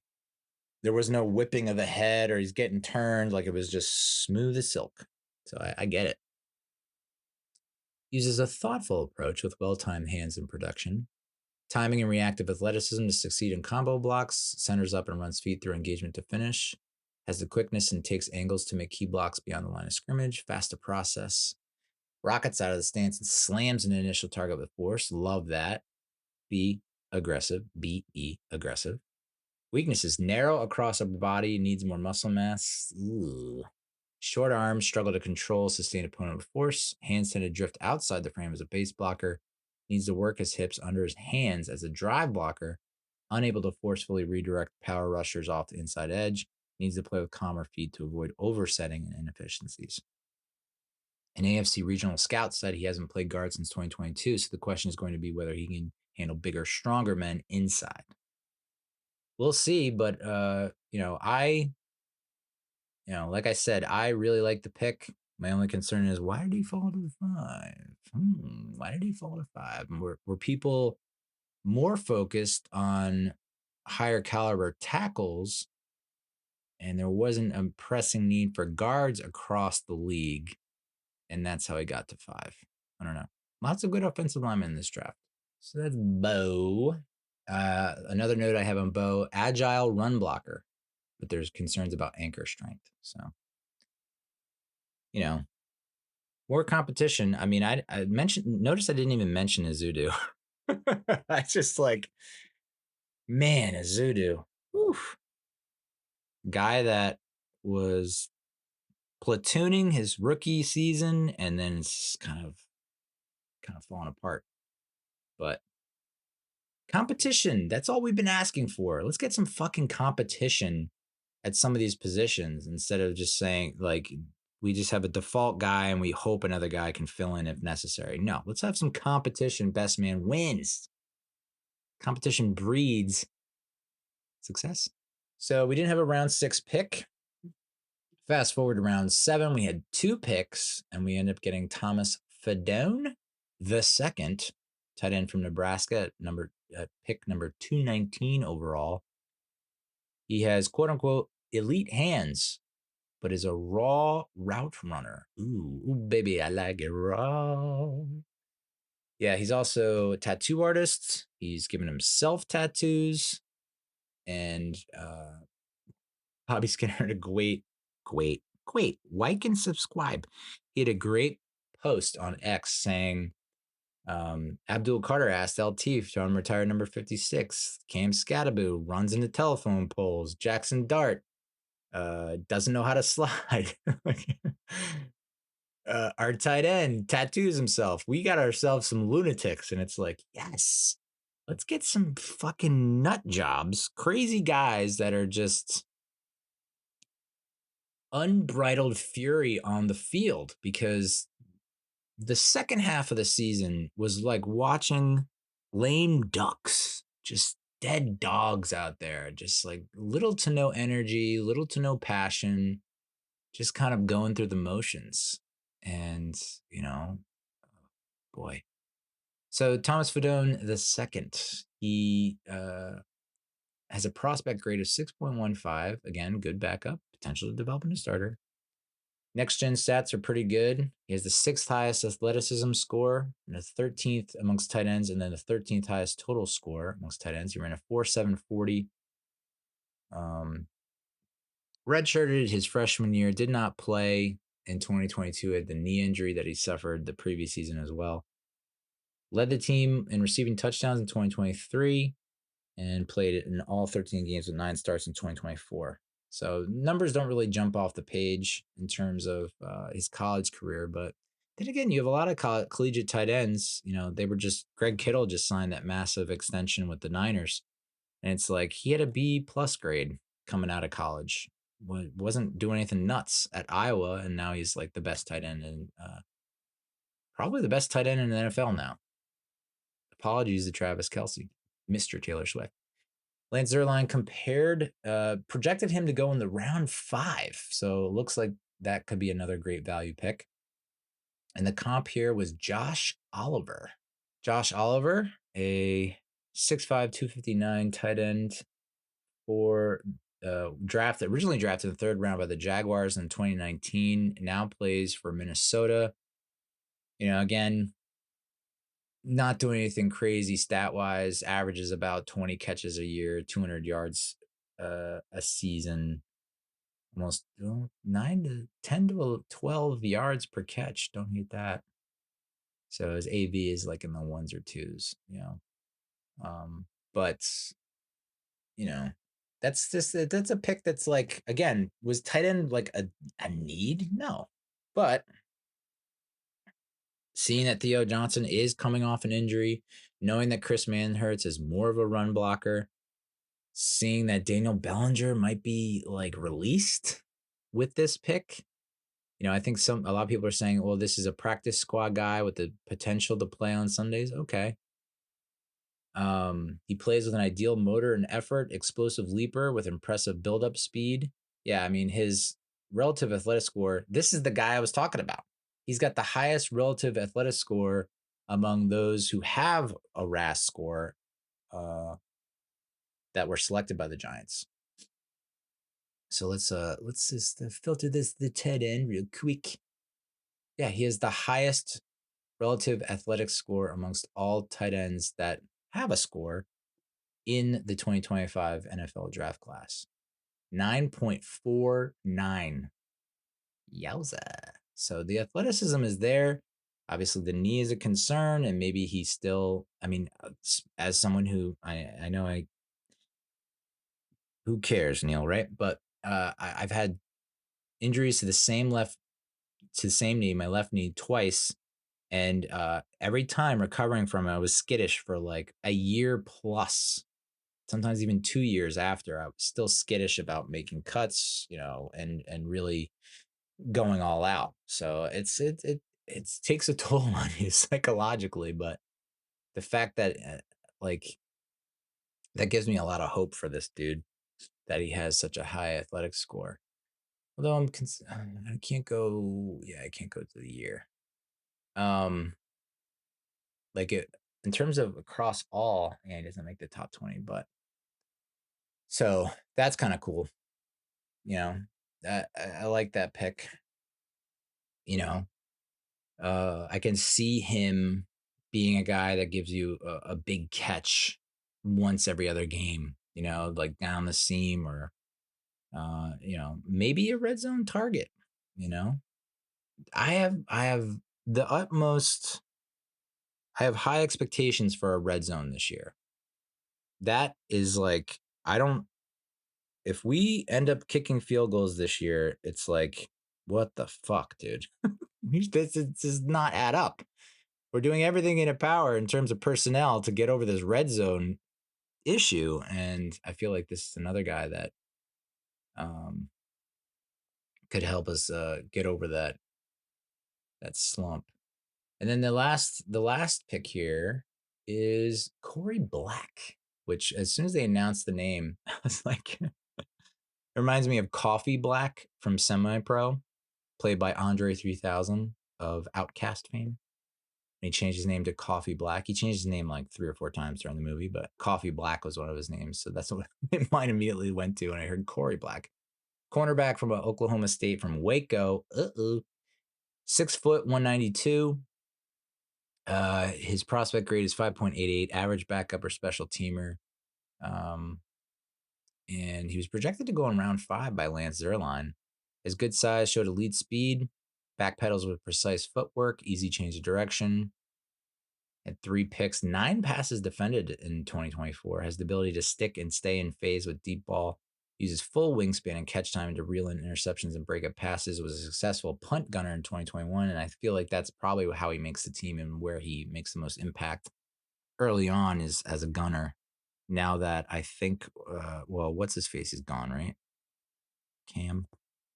There was no whipping of the head or he's getting turned. Like, it was just smooth as silk. So I get it. Uses a thoughtful approach with well-timed hands in production. Timing and reactive athleticism to succeed in combo blocks. Centers up and runs feet through engagement to finish. Has the quickness and takes angles to make key blocks beyond the line of scrimmage. Fast to process. Rockets out of the stance and slams an initial target with force. Love that. Be aggressive. B-E, aggressive. Weaknesses: narrow across upper body, needs more muscle mass. Ooh. Short arms, struggle to control, sustain opponent with force. Hands tend to drift outside the frame as a base blocker. Needs to work his hips under his hands as a drive blocker. Unable to forcefully redirect power rushers off the inside edge. Needs to play with calmer feet to avoid oversetting and inefficiencies. An AFC regional scout said he hasn't played guard since 2022, so the question is going to be whether he can handle bigger, stronger men inside. We'll see, but like I said, I really like the pick. My only concern is, why did he fall to 5? Why did he fall to 5? And were people more focused on higher caliber tackles, and there wasn't a pressing need for guards across the league, and that's how he got to 5? I don't know. Lots of good offensive linemen in this draft. So that's Mbow. Another note I have on Mbow: agile run blocker, but there's concerns about anchor strength. So, more competition. I mean, I notice I didn't even mention Azudu. I just Azudu. Oof. Guy that was platooning his rookie season and then it's kind of falling apart. But competition, that's all we've been asking for. Let's get some fucking competition at some of these positions instead of just saying, we just have a default guy and we hope another guy can fill in if necessary. No, let's have some competition. Best man wins. Competition breeds success. So we didn't have a round 6 pick. Fast forward to round 7, we had 2 picks, and we ended up getting Thomas Fidone II, tight end from Nebraska, pick number 219 overall. He has quote unquote elite hands, but is a raw route runner. Ooh, baby, I like it raw. Yeah, he's also a tattoo artist. He's given himself tattoos. And Bobby Skinner had a great, like and subscribe. He had a great post on X saying, Abdul Carter asked LT to retire number 56. Cam Skattebo runs into telephone poles. Jaxson Dart doesn't know how to slide. Our tight end tattoos himself. We got ourselves some lunatics, and it's like, yes, let's get some fucking nut jobs, crazy guys that are just unbridled fury on the field, because the second half of the season was like watching lame ducks, just dead dogs out there, just like little to no energy, little to no passion, just kind of going through the motions. And, boy. So Thomas Fidone II, he has a prospect grade of 6.15. Again, good backup, potential to develop into starter. Next gen stats are pretty good. He has the 6th highest athleticism score and the 13th amongst tight ends, and then the 13th highest total score amongst tight ends. He ran a 4.740. Redshirted his freshman year, did not play in 2022, had the knee injury that he suffered the previous season as well. Led the team in receiving touchdowns in 2023 and played in all 13 games with 9 starts in 2024. So numbers don't really jump off the page in terms of his college career. But then again, you have a lot of collegiate tight ends. They were Greg Kittle just signed that massive extension with the Niners. And it's like he had a B+ grade coming out of college. Wasn't doing anything nuts at Iowa. And now he's like the best tight end and probably the best tight end in the NFL now. Apologies to Travis Kelce, Mr. Taylor Swift. Lance Zierlein projected him to go in the round 5. So it looks like that could be another great value pick. And the comp here was Josh Oliver. Josh Oliver, a 6'5", 259 tight end for originally drafted in the third round by the Jaguars in 2019, now plays for Minnesota. Again, not doing anything crazy stat wise, averages about 20 catches a year, 200 yards a season, almost 9 to 10 to 12 yards per catch. Don't hate that. So his AV is like in the ones or twos, but that's a pick that's like, again, was tight end like a need? No. But seeing that Theo Johnson is coming off an injury, knowing that Chris Manhertz is more of a run blocker, seeing that Daniel Bellinger might be like released with this pick. I think a lot of people are saying, well, this is a practice squad guy with the potential to play on Sundays. Okay. He plays with an ideal motor and effort, explosive leaper with impressive build-up speed. Yeah, I mean, his relative athletic score, this is the guy I was talking about. He's got the highest relative athletic score among those who have a RAS score that were selected by the Giants. So let's just filter the tight end real quick. Yeah, he has the highest relative athletic score amongst all tight ends that have a score in the 2025 NFL draft class. 9.49. Yowza. So the athleticism is there. Obviously, the knee is a concern, and maybe he's still, as someone who I know who cares, Neal, right? But I've had injuries to the same knee, my left knee, twice. And every time recovering from it, I was skittish for like a year plus, sometimes even 2 years after. I was still skittish about making cuts, and really going all out. So it takes a toll on you psychologically, but the fact that that gives me a lot of hope for this dude, that he has such a high athletic score. Although I can't go to the year. In terms of across all, he doesn't make the top 20, but so that's kind of cool. I like that pick. I can see him being a guy that gives you a big catch once every other game, like down the seam, or maybe a red zone target. I have the utmost. I have high expectations for a red zone this year. That is like, if we end up kicking field goals this year, it's like, what the fuck, dude? This does not add up. We're doing everything in our power in terms of personnel to get over this red zone issue. And I feel like this is another guy that could help us get over that slump. And then the last pick here is Korrie Black, which as soon as they announced the name, I was like, it reminds me of Coffee Black from Semi Pro, played by Andre 3000 of Outcast fame. And he changed his name to Coffee Black. He changed his name like 3 or 4 times during the movie, but Coffee Black was one of his names. So that's what mine immediately went to when I heard Korrie Black. Cornerback from Oklahoma State from Waco. 6 foot, 192. His prospect grade is 5.88, average backup or special teamer. And he was projected to go in round 5 by Lance Zierlein. His good size showed elite speed, back pedals with precise footwork, easy change of direction. Had 3 picks, 9 passes defended in 2024. Has the ability to stick and stay in phase with deep ball. Uses full wingspan and catch time to reel in interceptions and break up passes. Was a successful punt gunner in 2021, and I feel like that's probably how he makes the team and where he makes the most impact early on is as a gunner. Now that I think, what's his face is gone, right? Cam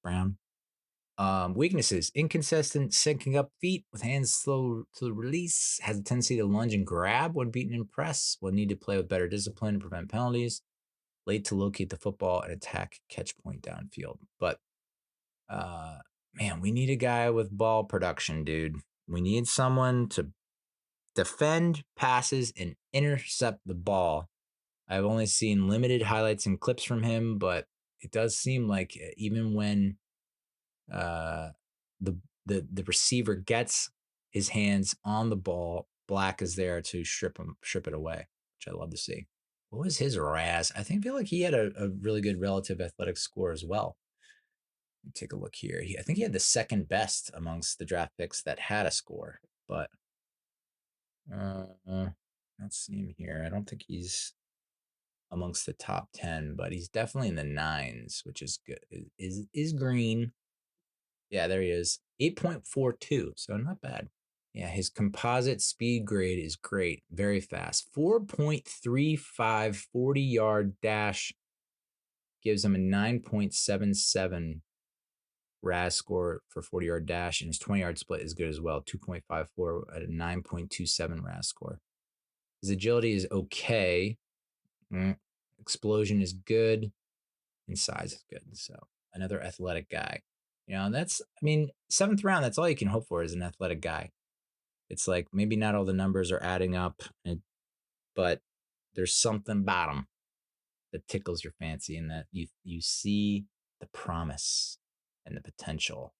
Brown. Weaknesses: inconsistent syncing up feet with hands slow to the release, has a tendency to lunge and grab when beaten in press, will need to play with better discipline to prevent penalties, late to locate the football and attack catch point downfield. But man, we need a guy with ball production, dude. We need someone to defend passes and intercept the ball. I've only seen limited highlights and clips from him, but it does seem like even when the receiver gets his hands on the ball, Black is there to strip it away, which I love to see. What was his RAS? I feel like he had a really good relative athletic score as well. Let me take a look here. I think he had the second best amongst the draft picks that had a score, but let's see him here. I don't think he's amongst the top 10, but he's definitely in the 9s, which is good. Is green. Yeah, there he is. 8.42, so not bad. Yeah, his composite speed grade is great. Very fast. 4.35 40-yard dash gives him a 9.77 RAS score for 40-yard dash, and his 20-yard split is good as well. 2.54 at a 9.27 RAS score. His agility is okay. Explosion is good, and size is good. So another athletic guy. And that's, 7th round, that's all you can hope for is an athletic guy. It's like maybe not all the numbers are adding up, but there's something about him that tickles your fancy, and that you see the promise and the potential.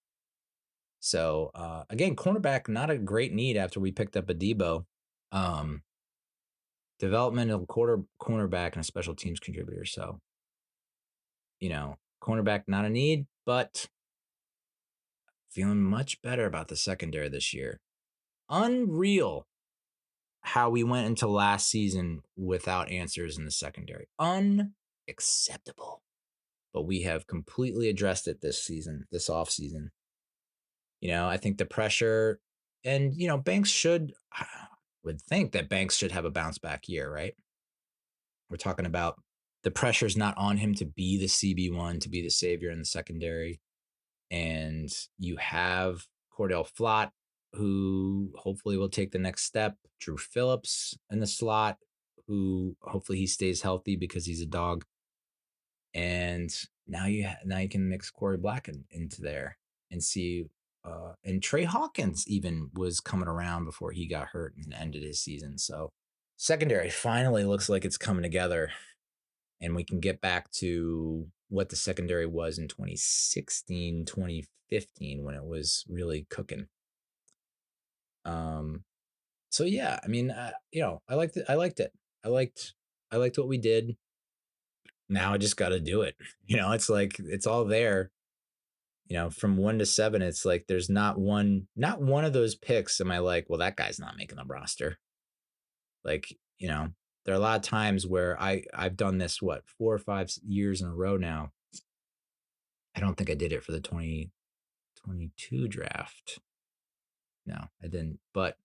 So again, cornerback, not a great need after we picked up a Debo. Developmental cornerback and a special teams contributor. So, cornerback, not a need, but feeling much better about the secondary this year. Unreal how we went into last season without answers in the secondary. Unacceptable. But we have completely addressed it this offseason. I think the pressure, and, Banks would think that Banks should have a bounce back year, right? We're talking about the pressure's not on him to be the CB1, to be the savior in the secondary. And you have Cordell Flott, who hopefully will take the next step. Drew Phillips in the slot, who hopefully he stays healthy because he's a dog. And now you can mix Korrie Black into there and see. And Trey Hawkins even was coming around before he got hurt and ended his season. So secondary finally looks like it's coming together, and we can get back to what the secondary was in 2016, 2015 when it was really cooking. So yeah, I liked it. I liked what we did. Now I just got to do it. It's like, it's all there. From 1 to 7, it's like there's not one of those picks am I like, well, that guy's not making the roster. Like, there are a lot of times where I've done this 4 or 5 years in a row now. I don't think I did it for the 2022 draft. No, I didn't. But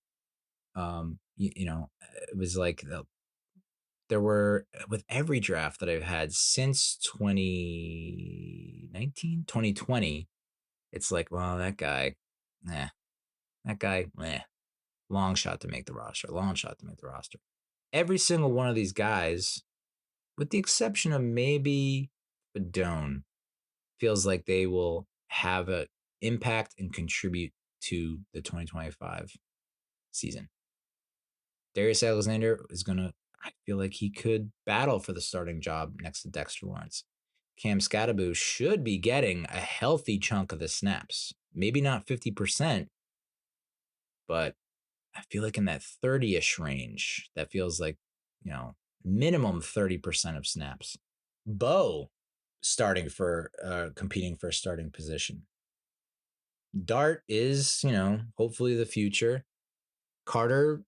it was like there were, with every draft that I've had since 2019, 2020, it's like, well, that guy, long shot to make the roster. Every single one of these guys, with the exception of maybe Fidone, feels like they will have an impact and contribute to the 2025 season. Darius Alexander I feel like he could battle for the starting job next to Dexter Lawrence. Cam Skattebo should be getting a healthy chunk of the snaps. Maybe not 50%, but I feel like in that 30-ish range, that feels like, minimum 30% of snaps. Mbow competing for a starting position. Dart is, hopefully the future. Carter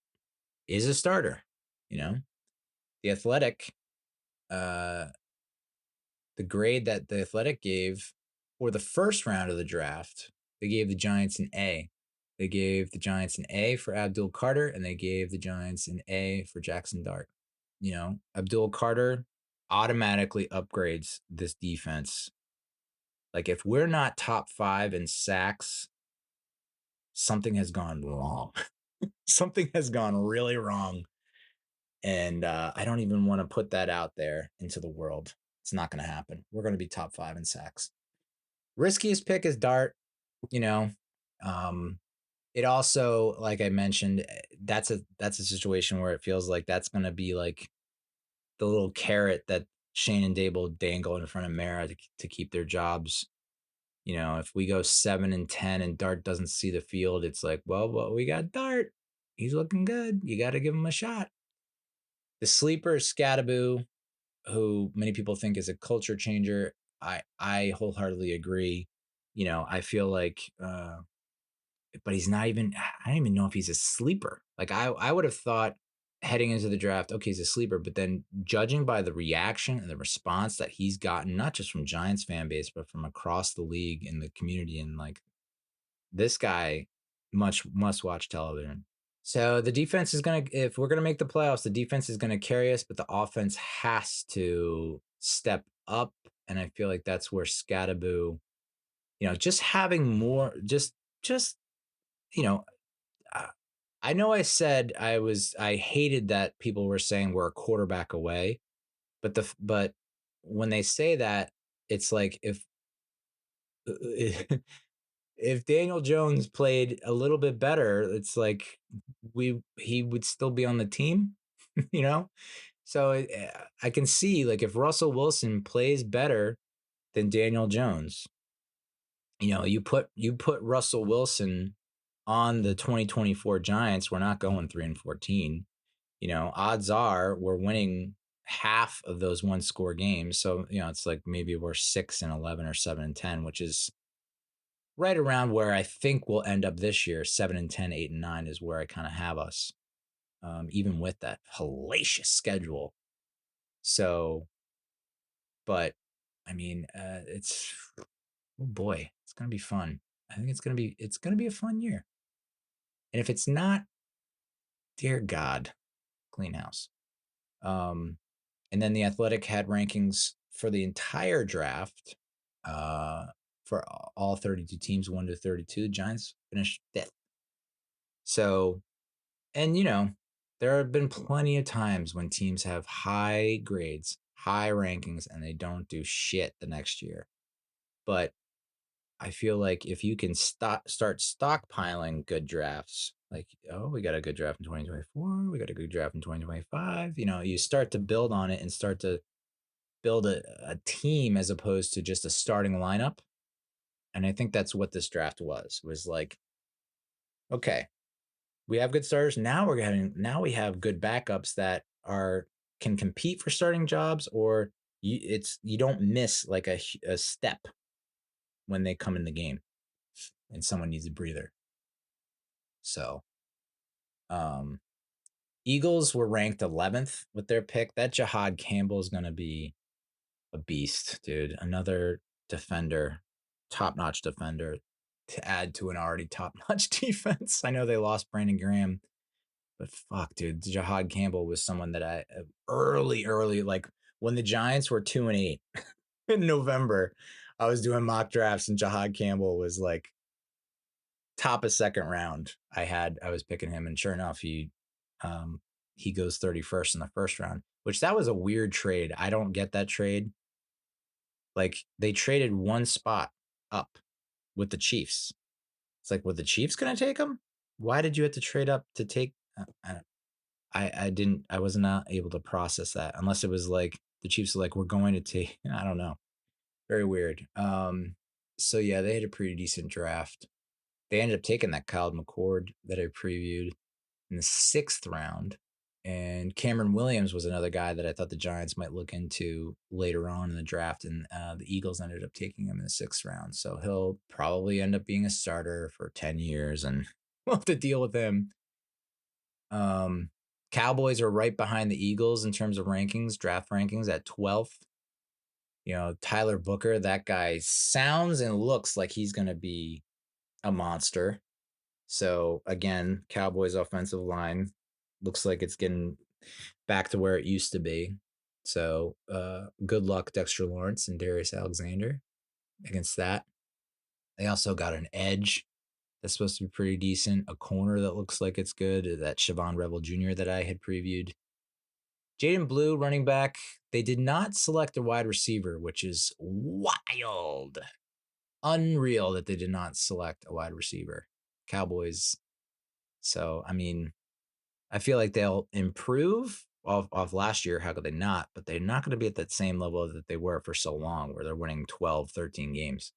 is a starter, The Athletic, the grade that the Athletic gave for the first round of the draft, they gave the Giants an A. They gave the Giants an A for Abdul Carter, and they gave the Giants an A for Jaxson Dart. Abdul Carter automatically upgrades this defense. Like, if we're not top 5 in sacks, something has gone wrong. Something has gone really wrong. And I don't even want to put that out there into the world. It's not going to happen. We're going to be top 5 in sacks. Riskiest pick is Dart. It also, like I mentioned, that's a situation where it feels like that's going to be like the little carrot that Shane and Dable dangle in front of Mara to keep their jobs. If we go 7-10 and Dart doesn't see the field, it's like, well, we got Dart. He's looking good. You got to give him a shot. The sleeper is Skattebo, who many people think is a culture changer. I wholeheartedly agree. I feel like, but he's not even. I don't even know if he's a sleeper. Like I would have thought heading into the draft, okay, he's a sleeper. But then judging by the reaction and the response that he's gotten, not just from Giants fan base, but from across the league and the community, and like this guy, must watch television. So the defense is if we're gonna make the playoffs, the defense is gonna carry us, but the offense has to step up. And I feel like that's where Skattebo, just having more, just you know, I know I said I hated that people were saying we're a quarterback away, but when they say that, it's like if Daniel Jones played a little bit better, it's like he would still be on the team, you know? So I can see, like, if Russell Wilson plays better than Daniel Jones, you put Russell Wilson on the 2024 Giants, we're not going 3-14. Odds are we're winning half of those one-score games. So, it's like maybe we're 6-11 or 7-10, which is right around where I think we'll end up this year. 7-10, 8-9 is where I kind of have us, even with that hellacious schedule. So, but I mean, it's, oh boy, it's gonna be fun. I think it's gonna be a fun year. And if it's not, dear God, clean house. And then the Athletic had rankings for the entire draft. For all 32 teams, 1-32, Giants finished 5th. So, and there have been plenty of times when teams have high grades, high rankings, and they don't do shit the next year. But I feel like if you can start stockpiling good drafts, like, oh, we got a good draft in 2024, we got a good draft in 2025, you start to build on it and start to build a team as opposed to just a starting lineup. And I think that's what this draft was like, okay, we have good starters. Now we have good backups that can compete for starting jobs, or you don't miss like a step when they come in the game and someone needs a breather. So, Eagles were ranked 11th with their pick. That Jahad Campbell is going to be a beast, dude. Another defender, top-notch defender to add to an already top-notch defense. I know they lost Brandon Graham, but fuck, dude, Jahad Campbell was someone that I early, like when the Giants were 2-8 in November, I was doing mock drafts and Jahad Campbell was like top of second round. I was picking him, and sure enough, he goes 31st in the first round, which that was a weird trade. I don't get that trade. Like, they traded one spot up with the Chiefs. It's like, were the Chiefs going to take him? Why did you have to trade up to take? I was not able to process that, unless it was like the Chiefs are like, we're going to take, I don't know. Very weird. So yeah, they had a pretty decent draft. They ended up taking that Kyle McCord that I previewed in the 6th round. And Cameron Williams was another guy that I thought the Giants might look into later on in the draft. And the Eagles ended up taking him in the 6th round. So he'll probably end up being a starter for 10 years, and we'll have to deal with him. Cowboys are right behind the Eagles in terms of rankings, draft rankings, at 12th. Tyler Booker, that guy sounds and looks like he's going to be a monster. So again, Cowboys offensive line looks like it's getting back to where it used to be. So good luck, Dexter Lawrence and Darius Alexander, against that. They also got an edge that's supposed to be pretty decent, a corner that looks like it's good, that Siobhan Revel Jr. that I had previewed. Jaden Blue, running back. They did not select a wide receiver, which is wild. Unreal that they did not select a wide receiver. Cowboys. So, I mean, I feel like they'll improve off last year. How could they not? But they're not going to be at that same level that they were for so long, where they're winning 12, 13 games.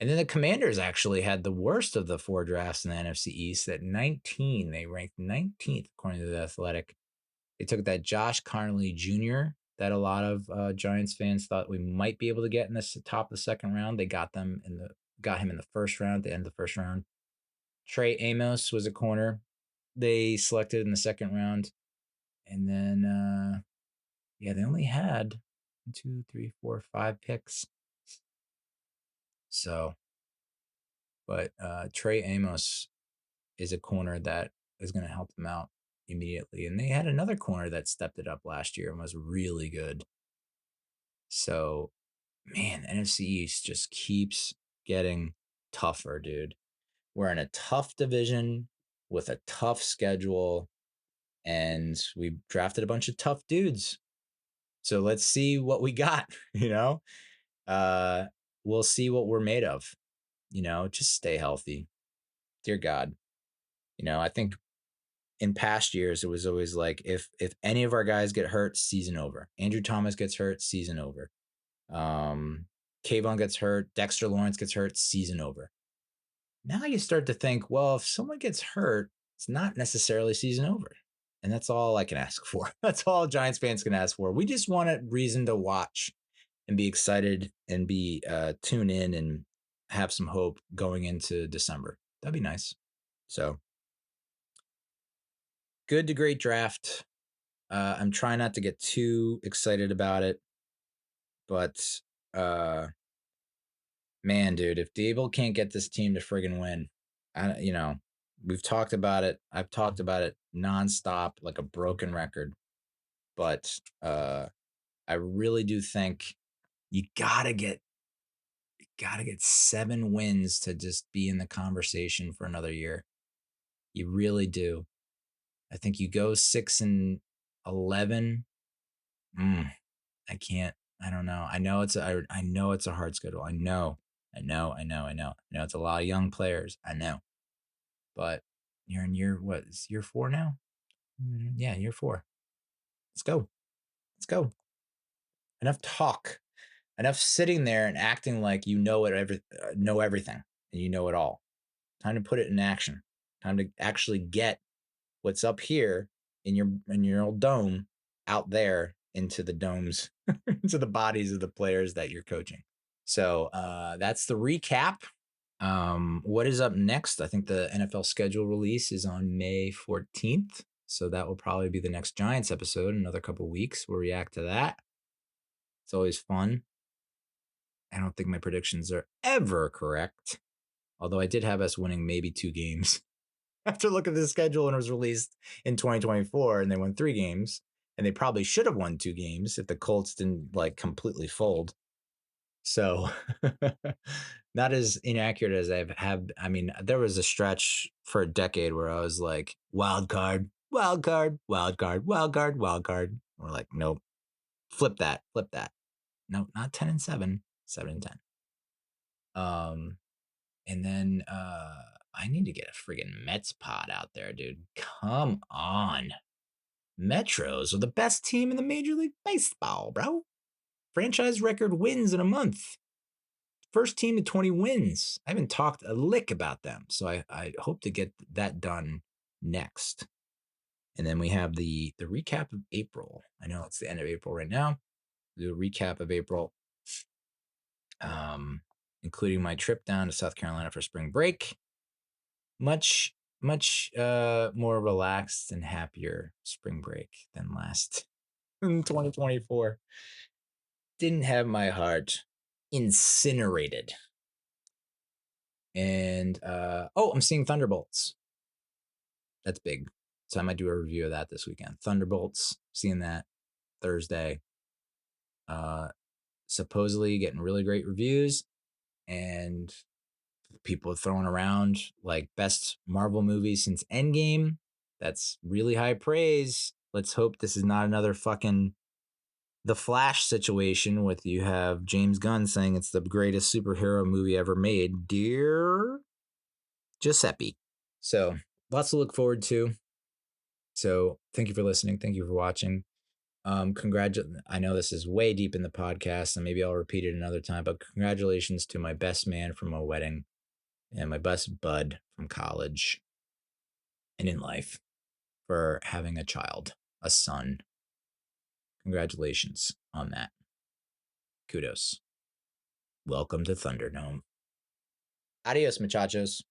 And then the Commanders actually had the worst of the 4 drafts in the NFC East at 19. They ranked 19th according to the Athletic. They took that Josh Carnley Jr. that a lot of Giants fans thought we might be able to get in the top of the second round. They got him in the first round, at the end of the first round. Trey Amos was a corner they selected in the second round. And then, they only had 2, 3, 4, 5 picks. So, but Trey Amos is a corner that is going to help them out immediately. And they had another corner that stepped it up last year and was really good. So, man, NFC East just keeps getting tougher, dude. We're in a tough division with a tough schedule, and we drafted a bunch of tough dudes. So let's see what we got, we'll see what we're made of, just stay healthy. Dear God. I think in past years, it was always like, if any of our guys get hurt, season over. Andrew Thomas gets hurt, season over. Kayvon gets hurt, Dexter Lawrence gets hurt, season over. Now you start to think, well, if someone gets hurt, it's not necessarily season over. And that's all I can ask for. That's all Giants fans can ask for. We just want a reason to watch and be excited and be tune in and have some hope going into December. That'd be nice. So good to great draft. I'm trying not to get too excited about it, but man, dude, if Dable can't get this team to friggin' win, we've talked about it. I've talked about it nonstop, like a broken record. But I really do think you gotta get 7 wins to just be in the conversation for another year. You really do. I think you go 6-11. I can't. I don't know. I know it's a hard schedule. I know it's a lot of young players. I know. But you're in year 4 now? Yeah, year 4. Let's go. Enough talk. Enough sitting there and acting like you know everything and you know it all. Time to put it in action. Time to actually get what's up here in your old dome out there into the domes, into the bodies of the players that you're coaching. So that's the recap. What is up next? I think the NFL schedule release is on May 14th. So that will probably be the next Giants episode in another couple weeks. We'll react to that. It's always fun. I don't think my predictions are ever correct. Although I did have us winning maybe 2 games. After looking at the schedule when it was released in 2024 and they won 3 games. And they probably should have won 2 games if the Colts didn't completely fold. So not as inaccurate as I've had. I mean, there was a stretch for a decade where I was like, wild card. We're like, nope. Flip that. No, not 10-7, 7-10. And then I need to get a friggin' Mets pod out there, dude. Come on. Metros are the best team in the Major League Baseball, bro. Franchise record wins in a month. First team to 20 wins. I haven't talked a lick about them, so I hope to get that done next. And then we have the recap of April. I know it's the end of April right now. The recap of April, including my trip down to South Carolina for spring break. Much more relaxed and happier spring break than last in 2024. Didn't have my heart incinerated. And I'm seeing Thunderbolts. That's big. So I might do a review of that this weekend. Thunderbolts, seeing that Thursday. Supposedly getting really great reviews, and people throwing around like best Marvel movie since Endgame. That's really high praise. Let's hope this is not another fucking The Flash situation with you have James Gunn saying it's the greatest superhero movie ever made. Dear Giuseppe. So lots to look forward to. So thank you for listening. Thank you for watching. I know this is way deep in the podcast, and maybe I'll repeat it another time, but congratulations to my best man from my wedding and my best bud from college and in life for having a child, a son. Congratulations on that. Kudos. Welcome to Thunderdome. Adios, muchachos.